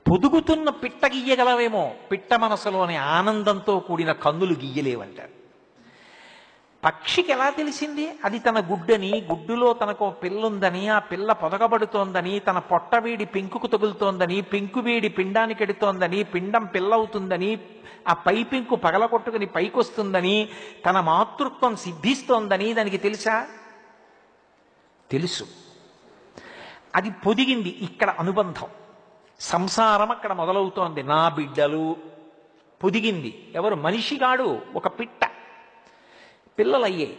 పొదుగుతున్న పిట్ట గీయగలవేమో, పిట్ట మనసులోని ఆనందంతో కూడిన కన్నులు గీయలేవంటారు. పక్షికి ఎలా తెలిసింది అది తన గుడ్డని, గుడ్డులో తనకు పిల్లుందని, ఆ పిల్ల పొదగబడుతోందని, తన పొట్టవేడి పెంకుకు తగులుతోందని, పెంకువేడి పిండానికి ఎడుతోందని, పిండం పిల్లవుతుందని, ఆ పై పెంకు పగలగొట్టుకుని పైకొస్తుందని, తన మాతృత్వం సిద్ధిస్తోందని దానికి తెలుసా? తెలుసు. అది పొదిగింది. ఇక్కడ అనుబంధం, సంసారం అక్కడ మొదలవుతోంది. నా బిడ్డలు పొదిగింది. ఎవరు? మనిషిగాడు, ఒక పిట్ట. పిల్లలయ్యాయి.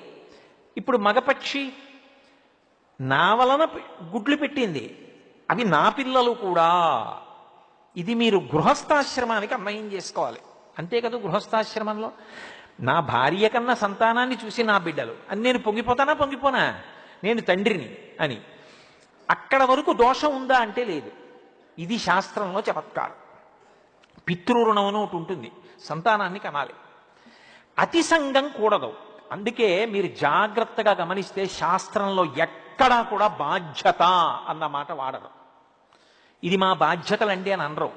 ఇప్పుడు మగపక్షి నా వలన గుడ్లు పెట్టింది, అవి నా పిల్లలు కూడా. ఇది మీరు గృహస్థాశ్రమానికి అన్వయం చేసుకోవాలి. అంతే కదా, గృహస్థాశ్రమంలో నా భార్య కన్నా సంతానాన్ని చూసి నా బిడ్డలు అని నేను పొంగిపోనా? నేను తండ్రిని అని. అక్కడ వరకు దోషం ఉందా అంటే లేదు. ఇది శాస్త్రంలో చమత్కారం. పితృరుణం అని ఒకటి ఉంటుంది, సంతానాన్ని కనాలి. అతి సంగం కూడదు. అందుకే మీరు జాగ్రత్తగా గమనిస్తే శాస్త్రంలో ఎక్కడా కూడా బాధ్యత అన్న మాట వాడరు. ఇది మా బాధ్యతలండి అని అనరు,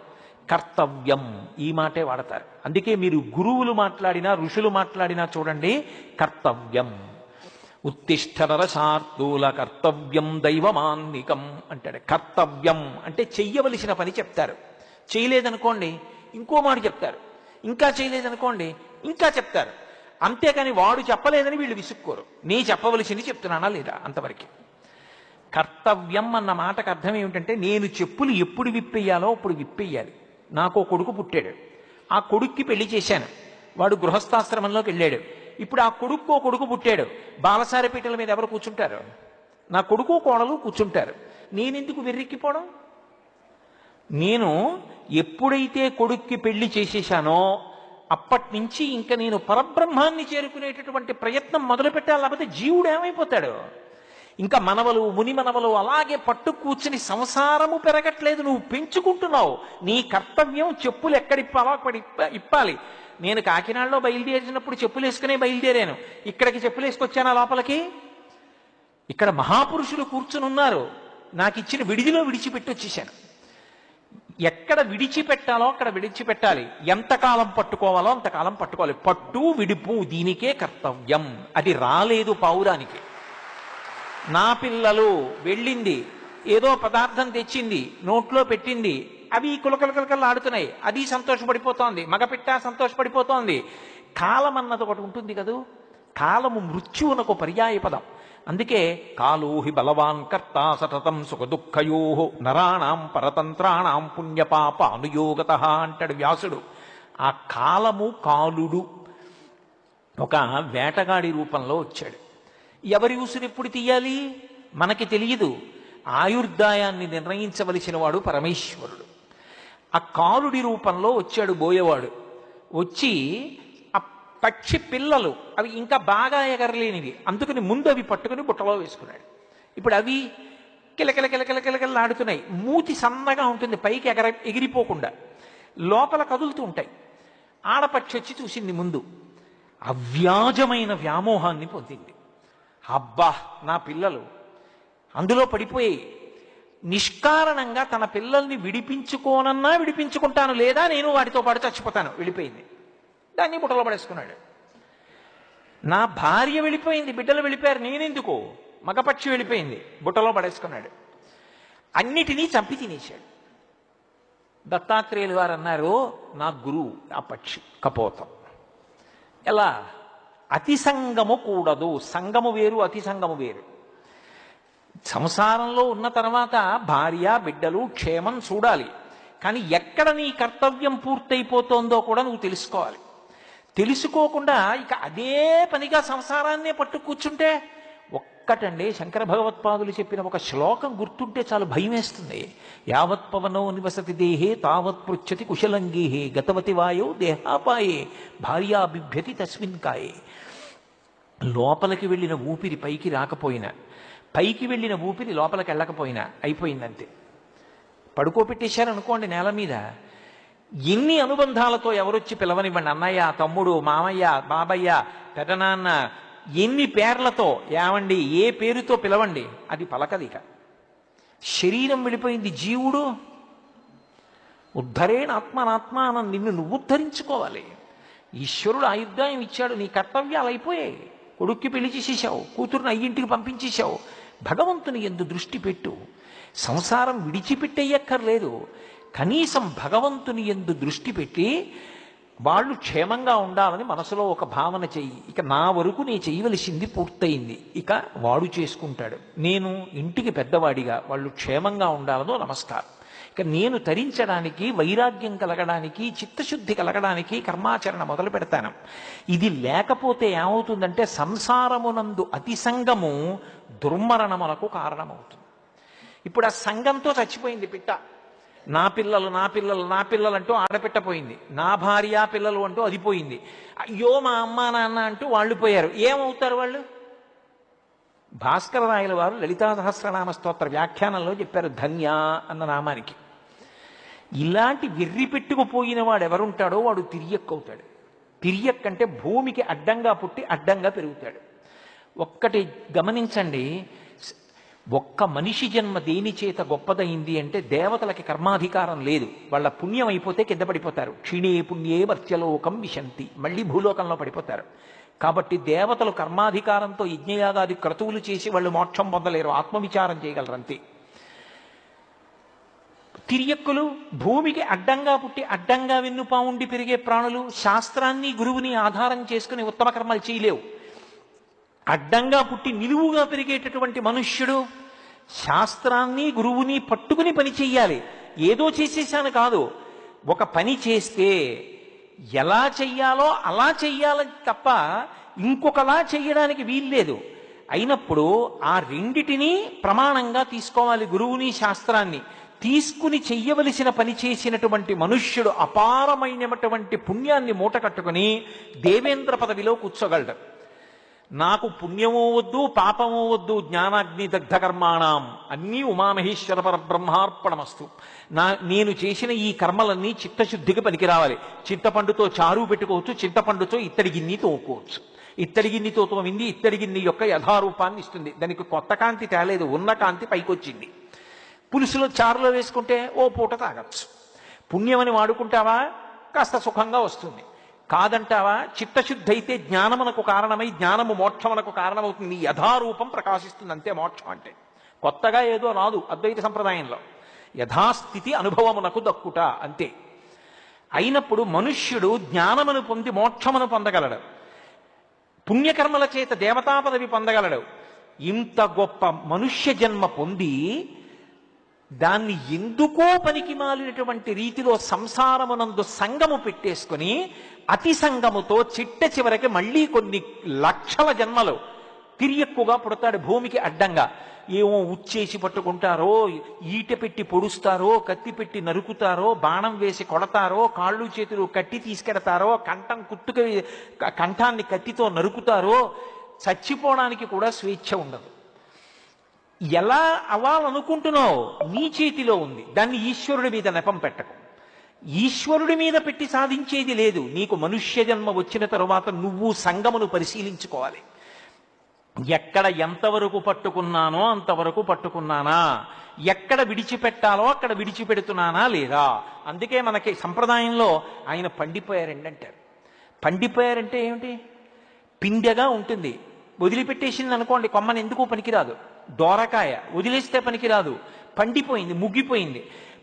కర్తవ్యం ఈ మాటే వాడతారు. అందుకే మీరు గురువులు మాట్లాడినా ఋషులు మాట్లాడినా చూడండి, కర్తవ్యం. ఉత్తిష్ట నరశార్దూల కర్తవ్యం దైవమాన్నికం అంటాడు. కర్తవ్యం అంటే చెయ్యవలసిన పని చెప్తారు. చేయలేదనుకోండి ఇంకో మాట చెప్తారు, ఇంకా చేయలేదనుకోండి ఇంకా చెప్తారు. అంతేకాని వాడు చెప్పలేదని వీళ్ళు విసుక్కోరు. నీ చెప్పవలసింది చెప్తున్నానా లేదా, అంతవరకు. కర్తవ్యం అన్న మాటకు అర్థం ఏమిటంటే నేను చెప్పులు ఎప్పుడు విప్పేయాలో అప్పుడు విప్పేయాలి. నాకు కొడుకు పుట్టాడు, ఆ కొడుక్కి పెళ్లి చేశాను, వాడు గృహస్థాశ్రమంలోకి వెళ్ళాడు. ఇప్పుడు ఆ కొడుకు పుట్టాడు, బాలసారి పీటల మీద ఎవరు కూర్చుంటారు? నా కొడుకు కోడలు కూర్చుంటారు. నేనెందుకు వెర్రెక్కిపోవడం? నేను ఎప్పుడైతే కొడుక్కి పెళ్లి చేసేశానో అప్పటి నుంచి ఇంకా నేను పరబ్రహ్మాన్ని చేరుకునేటటువంటి ప్రయత్నం మొదలు పెట్టాలి. లేకపోతే జీవుడు ఏమైపోతాడు? ఇంకా మనవలు ముని మనవలు అలాగే పట్టు కూర్చుని సంసారము పెరగట్లేదు, నువ్వు పెంచుకుంటున్నావు. నీ కర్తవ్యం చెప్పులు ఎక్కడిప్పాలో అక్కడ ఇప్పాలి. నేను కాకినాడలో బయలుదేరినప్పుడు చెప్పులు వేసుకునే బయలుదేరాను. ఇక్కడికి చెప్పులు వేసుకొచ్చానా లోపలికి? ఇక్కడ మహాపురుషులు కూర్చుని ఉన్నారు, నాకు ఇచ్చిన విడిదిలో విడిచిపెట్టి వచ్చేసాను. ఎక్కడ విడిచిపెట్టాలో అక్కడ విడిచిపెట్టాలి, ఎంతకాలం పట్టుకోవాలో అంతకాలం పట్టుకోవాలి. పట్టు విడుపు దీనికే కర్తవ్యం. అది రాలేదు పావురానికి. నా పిల్లలు వెళ్ళింది, ఏదో పదార్థం తెచ్చింది, నోట్లో పెట్టింది, అవి కులకలకలకలు ఆడుతున్నాయి, అది సంతోషపడిపోతోంది, మగపిట్ట సంతోషపడిపోతోంది. కాలం అన్నది ఒకటి ఉంటుంది కదూ. కాలము మృత్యువునకు పర్యాయ పదం. అందుకే కాలోహి బలవాన్ కర్త సతతం సుఖదుఃఖయో నరాణం పరతంత్రాణం పుణ్యపాప అనుయోగత అంటాడు వ్యాసుడు. ఆ కాలము కాలుడు ఒక వేటగాడి రూపంలో వచ్చాడు. ఎవరి ఉసురు ఎప్పుడు తీయాలి మనకి తెలియదు. ఆయుర్దాయాన్ని నిర్ణయించవలసిన వాడు పరమేశ్వరుడు. ఆ కాలుడి రూపంలో వచ్చాడు బోయేవాడు. వచ్చి ఆ పక్షి పిల్లలు అవి ఇంకా బాగా ఎగరలేనివి, అందుకని ముందు అవి పట్టుకుని బుట్టలో వేసుకున్నాడు. ఇప్పుడు అవి కిలకిల కిలకిల కిలకిలలాడుతున్నాయి. మూతి సన్నగా ఉంటుంది, పైకి ఎగిరిపోకుండా లోపల కదులుతూ ఉంటాయి. ఆడపక్షి వచ్చి చూసింది ముందు, అవ్యాజమైన వ్యామోహాన్ని పొందింది. అబ్బా నా పిల్లలు అందులో పడిపోయి నిష్కారణంగా తన పిల్లల్ని విడిపించుకోనన్నా విడిపించుకుంటాను, లేదా నేను వాటితో పాటు చచ్చిపోతాను. వెళ్ళిపోయింది, దాన్ని బుట్టలో పడేసుకున్నాడు. నా భార్య వెళ్ళిపోయింది, బిడ్డలు వెళ్ళిపోయారు, నేనెందుకు? మగపక్షి వెళ్ళిపోయింది, బుట్టలో పడేసుకున్నాడు. అన్నిటినీ చంపి తినేశాడు. దత్తాత్రేయులు వారు అన్నారు, నా గురువు ఆ పక్షి కపోతం. ఎలా? అతి సంగము కూడదు. సంగము వేరు, అతి సంగము వేరు. సంసారంలో ఉన్న తర్వాత భార్య బిడ్డలు క్షేమం చూడాలి, కానీ ఎక్కడ నీ కర్తవ్యం పూర్తయిపోతోందో కూడా నువ్వు తెలుసుకోవాలి. తెలుసుకోకుండా ఇక అదే పనిగా సంసారాన్నే పట్టు కూర్చుంటే ఒక్కటండి, శంకర భగవత్పాదులు చెప్పిన ఒక శ్లోకం గుర్తుంటే చాలు భయం వేస్తుంది. యావత్ పవనో నివసతి దేహే తావత్ పృచ్చతి కుశలంగీహే గతవతి వాయో దేహాపాయే భార్యా బిభ్యతి తస్మిన్ కాయే. లోపలికి వెళ్ళిన ఊపిరి పైకి రాకపోయినా, పైకి వెళ్ళిన ఊపిరి లోపలికి వెళ్ళకపోయినా అయిపోయిందంతే. పడుకోబెట్టేశారనుకోండి నేల మీద, ఎన్ని అనుబంధాలతో ఎవరొచ్చి పిలవనివ్వండి, అన్నయ్య, తమ్ముడు, మామయ్య, బాబయ్య, పెదనాన్న, ఎన్ని పేర్లతో, ఏమండి, ఏ పేరుతో పిలవండి, అది పలకదిక. శరీరం వెళ్ళిపోయింది, జీవుడు ఉద్ధరేణ ఆత్మనాత్మానం, నిన్ను నువ్వు ఉద్ధరించుకోవాలి. ఈశ్వరుడు ఆయుర్దాయం ఇచ్చాడు, నీ కర్తవ్యాలు అయిపోయాయి. కొడుక్కి పెళ్లి చేసేసావు, కూతురుని అయ్యింటికి పంపించేశావు. భగవంతుని యందు దృష్టి పెట్టు. సంసారం విడిచిపెట్టేయక్కర్లేదు, కనీసం భగవంతుని యందు దృష్టి పెట్టి వాళ్ళు క్షేమంగా ఉండాలని మనసులో ఒక భావన చెయ్యి. ఇక నా వరకు నేను చేయవలసింది పూర్తయింది, ఇక వాడు చేసుకుంటాడు. నేను ఇంటికి పెద్దవాడిగా వాళ్ళు క్షేమంగా ఉండాలనో నమస్కారం. ఇక నేను తరించడానికి, వైరాగ్యం కలగడానికి, చిత్తశుద్ధి కలగడానికి కర్మాచరణ మొదలు పెడతాను. ఇది లేకపోతే ఏమవుతుందంటే సంసారమునందు అతి సంగము దుర్మరణములకు కారణమవుతుంది. ఇప్పుడు ఆ సంఘంతో చచ్చిపోయింది పిట్ట. నా పిల్లలు నా పిల్లలు నా పిల్లలు అంటూ ఆడపిట్టపోయింది, నా భార్య పిల్లలు అంటూ అది పోయింది. అయ్యో మా అమ్మ నాన్న అంటూ వాళ్ళు పోయారు. ఏమవుతారు వాళ్ళు? భాస్కర రాయల వారు లలితా సహస్రనామ స్తోత్ర వ్యాఖ్యానంలో చెప్పారు ధన్య అన్న నామానికి. ఇలాంటి వెర్రి పెట్టుకుపోయిన వాడు ఎవరుంటాడో వాడు తిరియక్కవుతాడు. తిరియక్కంటే భూమికి అడ్డంగా పుట్టి అడ్డంగా పెరుగుతాడు. ఒక్కటి గమనించండి, ఒక్క మనిషి జన్మ దేని చేత గొప్పదైంది అంటే దేవతలకి కర్మాధికారం లేదు. వాళ్ళ పుణ్యం అయిపోతే కింద పడిపోతారు. క్షీణే పుణ్యే మర్త్యలోకం విశంతి, మళ్ళీ భూలోకంలో పడిపోతారు. కాబట్టి దేవతలు కర్మాధికారంతో యజ్ఞయాగాది క్రతువులు చేసి వాళ్ళు మోక్షం పొందలేరు, ఆత్మవిచారం చేయగలరు అంతే. తిరియక్కులు భూమికి అడ్డంగా పుట్టి అడ్డంగా వెన్నుపావుండి పెరిగే ప్రాణులు శాస్త్రాన్ని గురువుని ఆధారం చేసుకుని ఉత్తమ కర్మలు చేయలేవు. అడ్డంగా పుట్టి నిలువుగా పెరిగేటటువంటి మనుష్యుడు శాస్త్రాన్ని గురువుని పట్టుకుని పని చెయ్యాలి. ఏదో చేసేసాను కాదు, ఒక పని చేస్తే ఎలా చెయ్యాలో అలా చెయ్యాలని తప్ప ఇంకొకలా చెయ్యడానికి వీల్లేదు. అయినప్పుడు ఆ రెండిటినీ ప్రమాణంగా తీసుకోవాలి. గురువుని శాస్త్రాన్ని తీసుకుని చెయ్యవలసిన పని చేసినటువంటి మనుష్యుడు అపారమైనటువంటి పుణ్యాన్ని మూట కట్టుకుని దేవేంద్ర పదవిలో కూర్చోగలడు. నాకు పుణ్యమో వద్దు, పాపమో వద్దు, జ్ఞానాగ్ని దగ్ధ కర్మాణం అన్నీ ఉమామహేశ్వర పరబ్రహ్మార్పణమస్తు. నేను చేసిన ఈ కర్మలన్నీ చిత్తశుద్ధికి పనికిరావాలి. చింతపండుతో చారు పెట్టుకోవచ్చు, చింతపండుతో ఇత్తడి గిన్నె తోముకోవచ్చు. ఇత్తడి గిన్నెతో తోమింది ఇత్తడి గిన్నె యొక్క యథారూపాన్ని ఇస్తుంది. దానికి కొత్త కాంతి తేలేదు, ఉన్న కాంతి పైకొచ్చింది. పులుసులో చారులో వేసుకుంటే ఓ పూట తాగచ్చు. పుణ్యమని వాడుకుంటావా, కాస్త సుఖంగా వస్తుంది. కాదంటావా, చిత్తశుద్ధి అయితే జ్ఞానమునకు కారణమై జ్ఞానము మోక్షమునకు కారణమవుతుంది. యథారూపం ప్రకాశిస్తుంది అంతే మోక్షం అంటే. కొత్తగా ఏదో రాదు అద్వైత సంప్రదాయంలో. యథాస్థితి అనుభవమునకు దక్కుట అంతే. అయినప్పుడు మనుష్యుడు జ్ఞానమును పొంది మోక్షమును పొందగలడు, పుణ్యకర్మల చేత దేవతా పదవి పొందగలడు. ఇంత గొప్ప మనుష్య జన్మ పొంది దాన్ని ఎందుకో పనికి మాలినటువంటి రీతిలో సంసారమునందు సంగము పెట్టేసుకుని అతి సంగముతో చిట్ట చివరికి మళ్ళీ కొన్ని లక్షల జన్మలు తిరియక్కుగా పుడతాడు భూమికి అడ్డంగా. ఏమో ఉచ్చేసి పట్టుకుంటారో, ఈట పెట్టి పొడుస్తారో, కత్తి పెట్టి నరుకుతారో, బాణం వేసి కొడతారో, కాళ్ళు చేతులు కట్టి తీసుకెడతారో, కంఠాన్ని కత్తితో నరుకుతారో, చచ్చిపోవడానికి కూడా స్వేచ్ఛ ఉండదు. ఎలా అవ్వాలనుకుంటున్నావు నీ చేతిలో ఉంది. దాన్ని ఈశ్వరుడి మీద నెపం పెట్టకు. ఈశ్వరుడి మీద పెట్టి సాధించేది లేదు. నీకు మనుష్య జన్మ వచ్చిన తరువాత నువ్వు సంగమును పరిశీలించుకోవాలి. ఎక్కడ ఎంతవరకు పట్టుకున్నానో అంతవరకు పట్టుకున్నానా, ఎక్కడ విడిచిపెట్టాలో అక్కడ విడిచిపెడుతున్నానా లేదా. అందుకే మనకి సంప్రదాయంలో ఆయన పండిపోయారండి అంటారు. పండిపోయారంటే ఏమిటి? పిండెగా ఉంటుంది, వదిలిపెట్టేసింది అనుకోండి, కొమ్మని ఎందుకు పనికిరాదు. దోరకాయ వదిలేస్తే పనికిరాదు, పండిపోయింది, ముగ్గిపోయింది.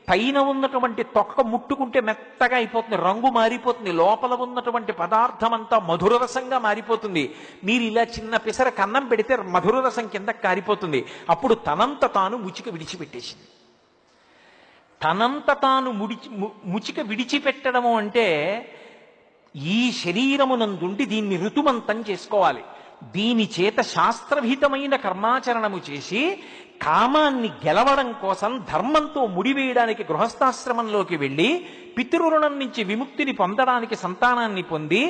పైన ఉన్నటువంటి తొక్క ముట్టుకుంటే మెత్తగా అయిపోతుంది, రంగు మారిపోతుంది, లోపల ఉన్నటువంటి పదార్థం అంతా మధుర రసంగా మారిపోతుంది. మీరు ఇలా చిన్న పిసర కన్నం పెడితే మధుర రసం కింద కారిపోతుంది. అప్పుడు తనంత తాను ముచిక విడిచిపెట్టేసింది. తనంత తాను ముచిక విడిచిపెట్టడము అంటే ఈ శరీరమునందుండి దీన్ని ఋతుమంతం చేసుకోవాలి. దీని చేత శాస్త్రవిహితమైన కర్మాచరణము చేసి కామాన్ని గెలవడం కోసం ధర్మంతో ముడివేయడానికి గృహస్థాశ్రమంలోకి వెళ్ళి పితృరుణం నుంచి విముక్తిని పొందడానికి సంతానాన్ని పొంది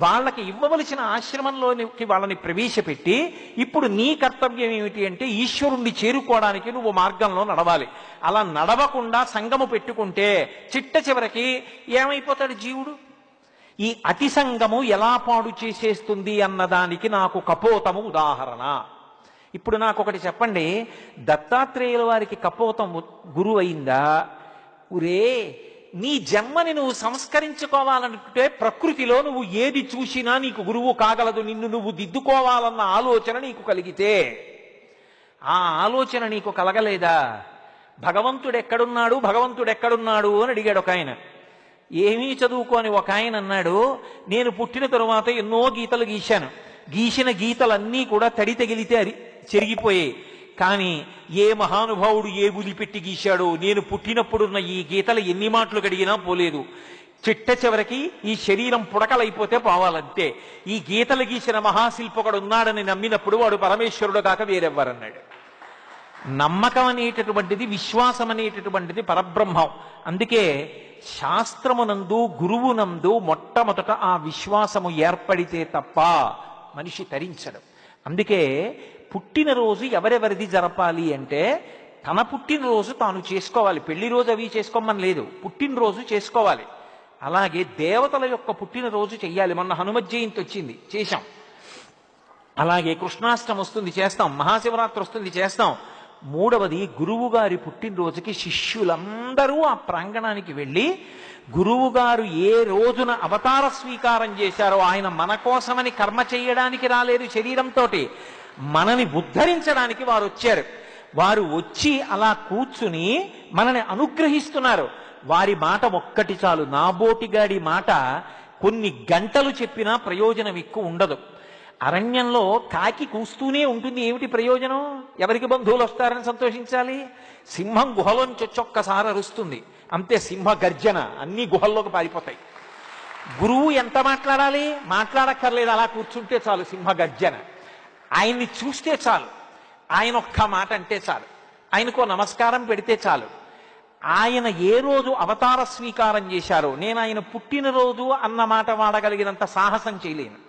వాళ్ళకి ఇవ్వవలసిన ఆశ్రమంలోకి వాళ్ళని ప్రవేశపెట్టి ఇప్పుడు నీ కర్తవ్యం ఏమిటి అంటే ఈశ్వరుణ్ణి చేరుకోవడానికి నువ్వు మార్గంలో నడవాలి. అలా నడవకుండా సంగము పెట్టుకుంటే చిట్ట చివరికి ఏమైపోతాడు జీవుడు? ఈ అతి సంగము ఎలా పాడు చేసేస్తుంది అన్నదానికి నాకు కపోతము ఉదాహరణ. ఇప్పుడు నాకు ఒకటి చెప్పండి, దత్తాత్రేయుల వారికి కపోతం గురువు అయిందా? ఉరే, నీ జన్మని నువ్వు సంస్కరించుకోవాలనుకుంటే ప్రకృతిలో నువ్వు ఏది చూసినా నీకు గురువు కాగలదు. నిన్ను నువ్వు దిద్దుకోవాలన్న ఆలోచన నీకు కలిగితే, ఆ ఆలోచన నీకు కలగలేదా? భగవంతుడు ఎక్కడున్నాడు అని అడిగాడు ఒక ఆయన. ఏమీ చదువుకోని ఒక ఆయన అన్నాడు, నేను పుట్టిన తరువాత ఎన్నో గీతలు గీశాను, గీసిన గీతలన్నీ కూడా తడి తగిలితే చెరిగిపోయాయి. కానీ ఏ మహానుభావుడు ఏ గులి పెట్టి గీశాడో, నేను పుట్టినప్పుడున్న ఈ గీతలు ఎన్ని మాటలు కడిగినా పోలేదు. చిట్ట చివరికి ఈ శరీరం పుడకలైపోతే పోవాలంతే. ఈ గీతలు గీసిన మహాశిల్పకుడు ఉన్నాడని నమ్మినప్పుడు వాడు పరమేశ్వరుడు కాక వేరెవ్వరన్నాడు. నమ్మకం అనేటటువంటిది, విశ్వాసం అనేటటువంటిది పరబ్రహ్మం. అందుకే శాస్త్రమునందు గురువునందు మొట్టమొదట ఆ విశ్వాసము ఏర్పడితే తప్ప మనిషి తరించడు. అందుకే పుట్టినరోజు ఎవరెవరిది జరపాలి అంటే తన పుట్టినరోజు తాను చేసుకోవాలి. పెళ్లి రోజు అవి చేసుకోమని లేదు, పుట్టినరోజు చేసుకోవాలి. అలాగే దేవతల యొక్క పుట్టినరోజు చెయ్యాలి. మొన్న హనుమత్ జయంతి వచ్చింది, చేశాం. అలాగే కృష్ణాష్టమి వస్తుంది, చేస్తాం. మహాశివరాత్రి వస్తుంది, చేస్తాం. మూడవది గురువు గారి పుట్టినరోజుకి శిష్యులందరూ ఆ ప్రాంగణానికి వెళ్ళి గురువుగారు ఏ రోజున అవతార స్వీకారం చేశారో, ఆయన మన కోసమని కర్మ చేయడానికి రాలేదు శరీరంతో, మనని ఉద్ధరించడానికి వారు వచ్చారు. వారు వచ్చి అలా కూర్చుని మనని అనుగ్రహిస్తున్నారు. వారి మాట ఒక్కటి చాలు. నాబోటిగాడి మాట కొన్ని గంటలు చెప్పినా ప్రయోజనం ఎక్కువ ఉండదు. అరణ్యంలో కాకి కూస్తూనే ఉంటుంది, ఏమిటి ప్రయోజనం? ఎవరికి బంధువులు వస్తారని సంతోషించాలి? సింహం గుహలోంచి ఒక్కసారి అరుస్తుంది, అంతే, సింహ గర్జన, అన్ని గుహల్లోకి పారిపోతాయి. గురువు ఎంత మాట్లాడాలి? మాట్లాడక్కర్లేదు, అలా కూర్చుంటే చాలు, సింహ గర్జన. ఆయన్ని చూస్తే చాలు, ఆయన ఒక్క మాట అంటే చాలు, ఆయనకో నమస్కారం పెడితే చాలు. ఆయన ఏ రోజు అవతార స్వీకారం చేశారో, నేను ఆయన పుట్టినరోజు అన్న మాట వాడగలిగినంత సాహసం చేయలేను.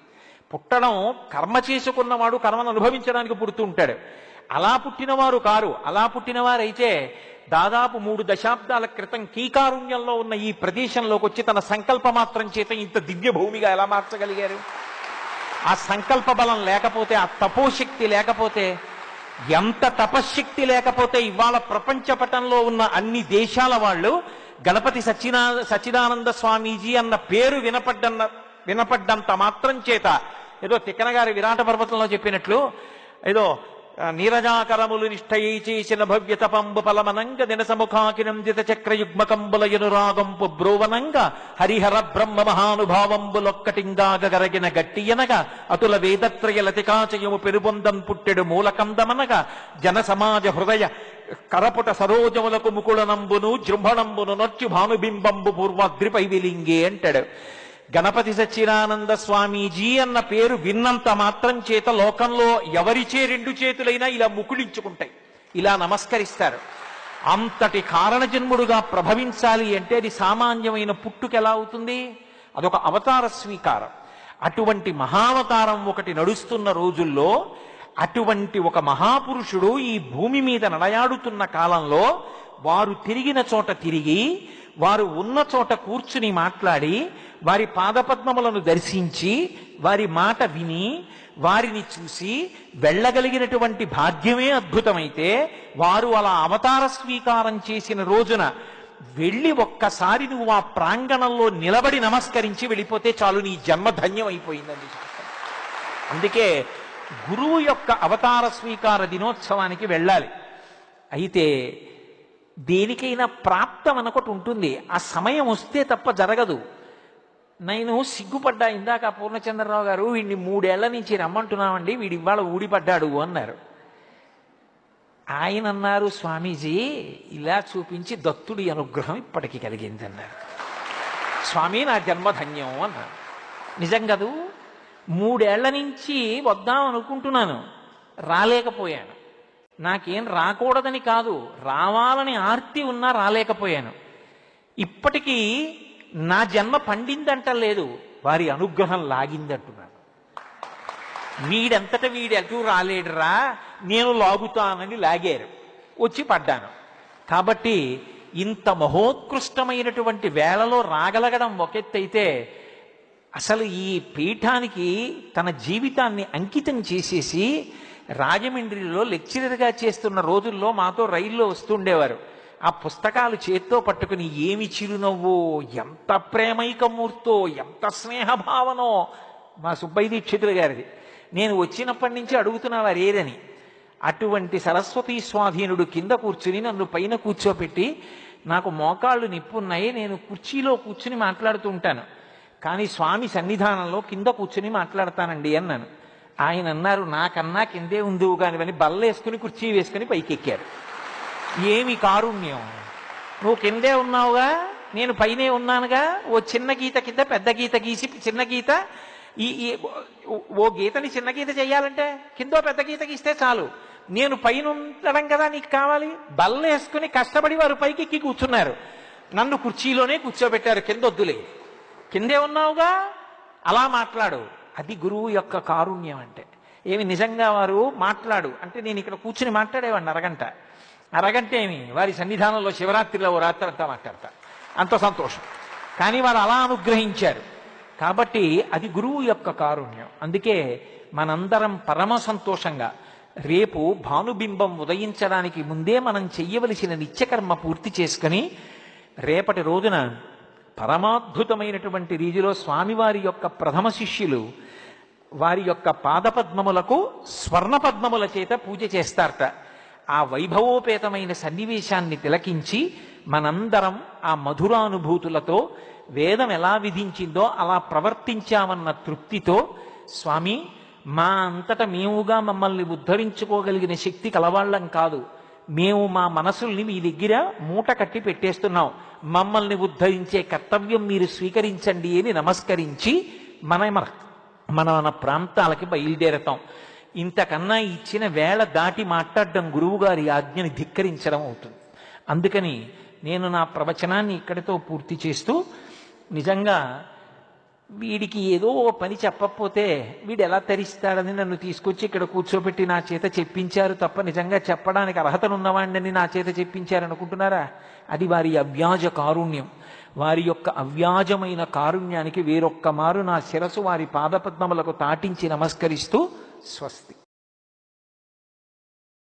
పుట్టడం కర్మ చేసుకున్నవాడు కర్మను అనుభవించడానికి పుడుతూ ఉంటాడు. అలా పుట్టినవారు కారు. అలా పుట్టినవారైతే దాదాపు 3 దశాబ్దాల క్రితం కీకారుణ్యంలో ఉన్న ఈ ప్రదేశంలోకి వచ్చి తన సంకల్ప మాత్రం చేత ఇంత దివ్య భూమిగా ఎలా మార్చగలిగారు? ఆ సంకల్ప బలం లేకపోతే, ఆ తపోశక్తి లేకపోతే, ఎంత తపశ్శక్తి లేకపోతే ఇవాళ ప్రపంచ పటంలో ఉన్న అన్ని దేశాల వాళ్ళు గణపతి సచ్చిదానంద స్వామీజీ అన్న పేరు వినపడ్డంత మాత్రం చేత ఏదో తిక్కన గారి విరాట పర్వతంలో చెప్పినట్లు ఏదో నీరజాకరములు నిష్ఠయై చేసిన భవ్యతపంబు పలమనంగ దినసముఖాకినందిత చక్రయుగ్మకంబులయనురాగంపు బ్రోవనంగ హరిహర బ్రహ్మ మహానుభావంబులొక్కటింగాగరగిన గట్టియనగా అతుల వేదత్రయ లతికాచయము పెరుబొందం పుట్టెడు మూలకందమనగా జన సమాజ హృదయ కరపుట సరోజములకు ముకుళనంబును జృంభణంబును నొచ్చు భానుబింబంబు పూర్వాద్రిపై విలింగే అంటాడు. గణపతి సచ్చిదానంద స్వామీజీ అన్న పేరు విన్నంత మాత్రం చేత లోకంలో ఎవరిచే రెండు చేతులైనా ఇలా ముకుళించుకుంటాయి, ఇలా నమస్కరిస్తారు. అంతటి కారణజన్ముడుగా ప్రభవించాలి అంటే అది సామాన్యమైన పుట్టుకెలా అవుతుంది? అదొక అవతార స్వీకారం. అటువంటి మహావతారం ఒకటి నడుస్తున్న రోజుల్లో అటువంటి ఒక మహాపురుషుడు ఈ భూమి మీద నడయాడుతున్న కాలంలో వారు తిరిగిన చోట తిరిగి, వారు ఉన్న చోట కూర్చుని మాట్లాడి, వారి పాదపద్మములను దర్శించి, వారి మాట విని, వారిని చూసి వెళ్ళగలిగినటువంటి భాగ్యమే అద్భుతమైతే, వారు అలా అవతార స్వీకారం చేసిన రోజున వెళ్ళి ఒక్కసారి నువ్వు ఆ ప్రాంగణంలో నిలబడి నమస్కరించి వెళ్ళిపోతే చాలు, నీ జన్మ ధన్యం అయిపోయిందండి. అందుకే గురువు యొక్క అవతార స్వీకార దినోత్సవానికి వెళ్ళాలి. అయితే దేనికైనా ప్రాప్తం అనొకటి ఉంటుంది, ఆ సమయం వస్తే తప్ప జరగదు. నేను సిగ్గుపడ్డా, ఇందాక పూర్ణచంద్రరావు గారు వీడిని 3 ఏళ్ల నుంచి రమ్మంటున్నామండి, వీడి ఇవాళ ఊడిపడ్డాడు అన్నారు. ఆయన అన్నారు, స్వామీజీ ఇలా చూపించి దత్తుడి అనుగ్రహం ఇప్పటికి కలిగింది అన్నారు. స్వామి నా జన్మధన్యం అన్నారు. నిజం కదూ, 3 ఏళ్ల నుంచి వద్దాం అనుకుంటున్నాను, రాలేకపోయాను. నాకేం రాకూడదని కాదు, రావాలని ఆర్తి ఉన్నా రాలేకపోయాను. ఇప్పటికీ నా జన్మ పండిందంటలేదు, వారి అనుగ్రహం లాగిందంటున్నాను. వీడంతట వీడెటూ రాలేడురా, నేను లాగుతానని లాగారు, వచ్చి పడ్డాను. కాబట్టి ఇంత మహోత్కృష్టమైనటువంటి వేళలో రాగలగడం ఒకెత్తైతే, అసలు ఈ పీఠానికి తన జీవితాన్ని అంకితం చేసేసి రాజమండ్రిలో లెక్చరర్గా చేస్తున్న రోజుల్లో మాతో రైల్లో వస్తుండేవారు. ఆ పుస్తకాలు చేత్తో పట్టుకుని ఏమి చిరునవ్వో, ఎంత ప్రేమైకమూర్తో, ఎంత స్నేహభావనో మా సుబ్బయ్య దీక్షితులు గారిది. నేను వచ్చినప్పటి నుంచి అడుగుతున్నవారు ఏదని. అటువంటి సరస్వతీ స్వాధీనుడు కింద కూర్చుని నన్ను పైన కూర్చోపెట్టి, నాకు మోకాళ్ళు నిప్పున్నాయి, నేను కుర్చీలో కూర్చుని మాట్లాడుతూ ఉంటాను, కానీ స్వామి సన్నిధానంలో కింద కూర్చుని మాట్లాడతానండి అన్నాను. ఆయన అన్నారు, నాకన్నా కిందే ఉందివు కానివని బల్లేసుకుని కుర్చీ వేసుకుని పైకెక్కారు. ఏమి కారుణ్యం! నువ్వు కిందే ఉన్నావుగా, నేను పైనే ఉన్నానుగా, ఓ చిన్న గీత కింద పెద్ద గీత గీసి, చిన్న గీత ఓ గీతని చిన్న గీత చెయ్యాలంటే కిందో పెద్ద గీత గీస్తే చాలు. నేను పైన ఉండడం కదా నీకు కావాలి. బల్లేసుకుని కష్టపడి వారు పైకెక్కి కూర్చున్నారు, నన్ను కుర్చీలోనే కూర్చోబెట్టారు, కింద వద్దులే, కిందే ఉన్నావుగా అలా మాట్లాడు. అది గురువు యొక్క కారుణ్యం అంటే. ఏమి నిజంగా వారు మాట్లాడు అంటే నేను ఇక్కడ కూర్చుని మాట్లాడేవాడిని అరగంట ఏమి, వారి సన్నిధానంలో శివరాత్రిలో ఓ రాత్రి అంతా మాట్లాడతా, అంత సంతోషం. కానీ వారు అలా అనుగ్రహించారు కాబట్టి అది గురువు యొక్క కారుణ్యం. అందుకే మనందరం పరమ సంతోషంగా రేపు భానుబింబం ఉదయించడానికి ముందే మనం చెయ్యవలసిన నిత్యకర్మ పూర్తి చేసుకుని రేపటి రోజున పరమాద్భుతమైనటువంటి రీతిలో స్వామివారి యొక్క ప్రథమ శిష్యులు వారి యొక్క పాదపద్మములకు స్వర్ణపద్మముల చేత పూజ చేస్తారట. ఆ వైభవోపేతమైన సన్నివేశాన్ని తిలకించి మనందరం ఆ మధురానుభూతులతో వేదం ఎలా విధించిందో అలా ప్రవర్తించామన్న తృప్తితో, స్వామి మా అంతట మేముగా మమ్మల్ని ఉద్ధరించుకోగలిగిన శక్తి కలవాళ్ళం కాదు, మేము మా మనసుల్ని మీ దగ్గర మూట కట్టి పెట్టేస్తున్నాం, మమ్మల్ని ఉద్ధరించే కర్తవ్యం మీరు స్వీకరించండి అని నమస్కరించి మన ప్రాంతాలకి బయలుదేరతాం. ఇంతకన్నా ఇచ్చిన వేళ దాటి మాట్లాడడం గురువుగారి ఆజ్ఞని ధిక్కరించడం అవుతుంది. అందుకని నేను నా ప్రవచనాన్ని ఇక్కడితో పూర్తి చేస్తూ, నిజంగా వీడికి ఏదో పని చెప్పకపోతే వీడు ఎలా తరిస్తాడని నన్ను తీసుకొచ్చి ఇక్కడ కూర్చోబెట్టి నా చేత చెప్పించారు తప్ప నిజంగా చెప్పడానికి అర్హతనున్నవాడిని నా చేత చెప్పించారనుకుంటున్నారా? అది వారి అవ్యాజ కారుణ్యం. వారి యొక్క అవ్యాజమైన కారుణ్యానికి వేరొక్క మారు నా శిరసు వారి పాదపద్మములకు తాటించి నమస్కరిస్తూ స్వస్తి.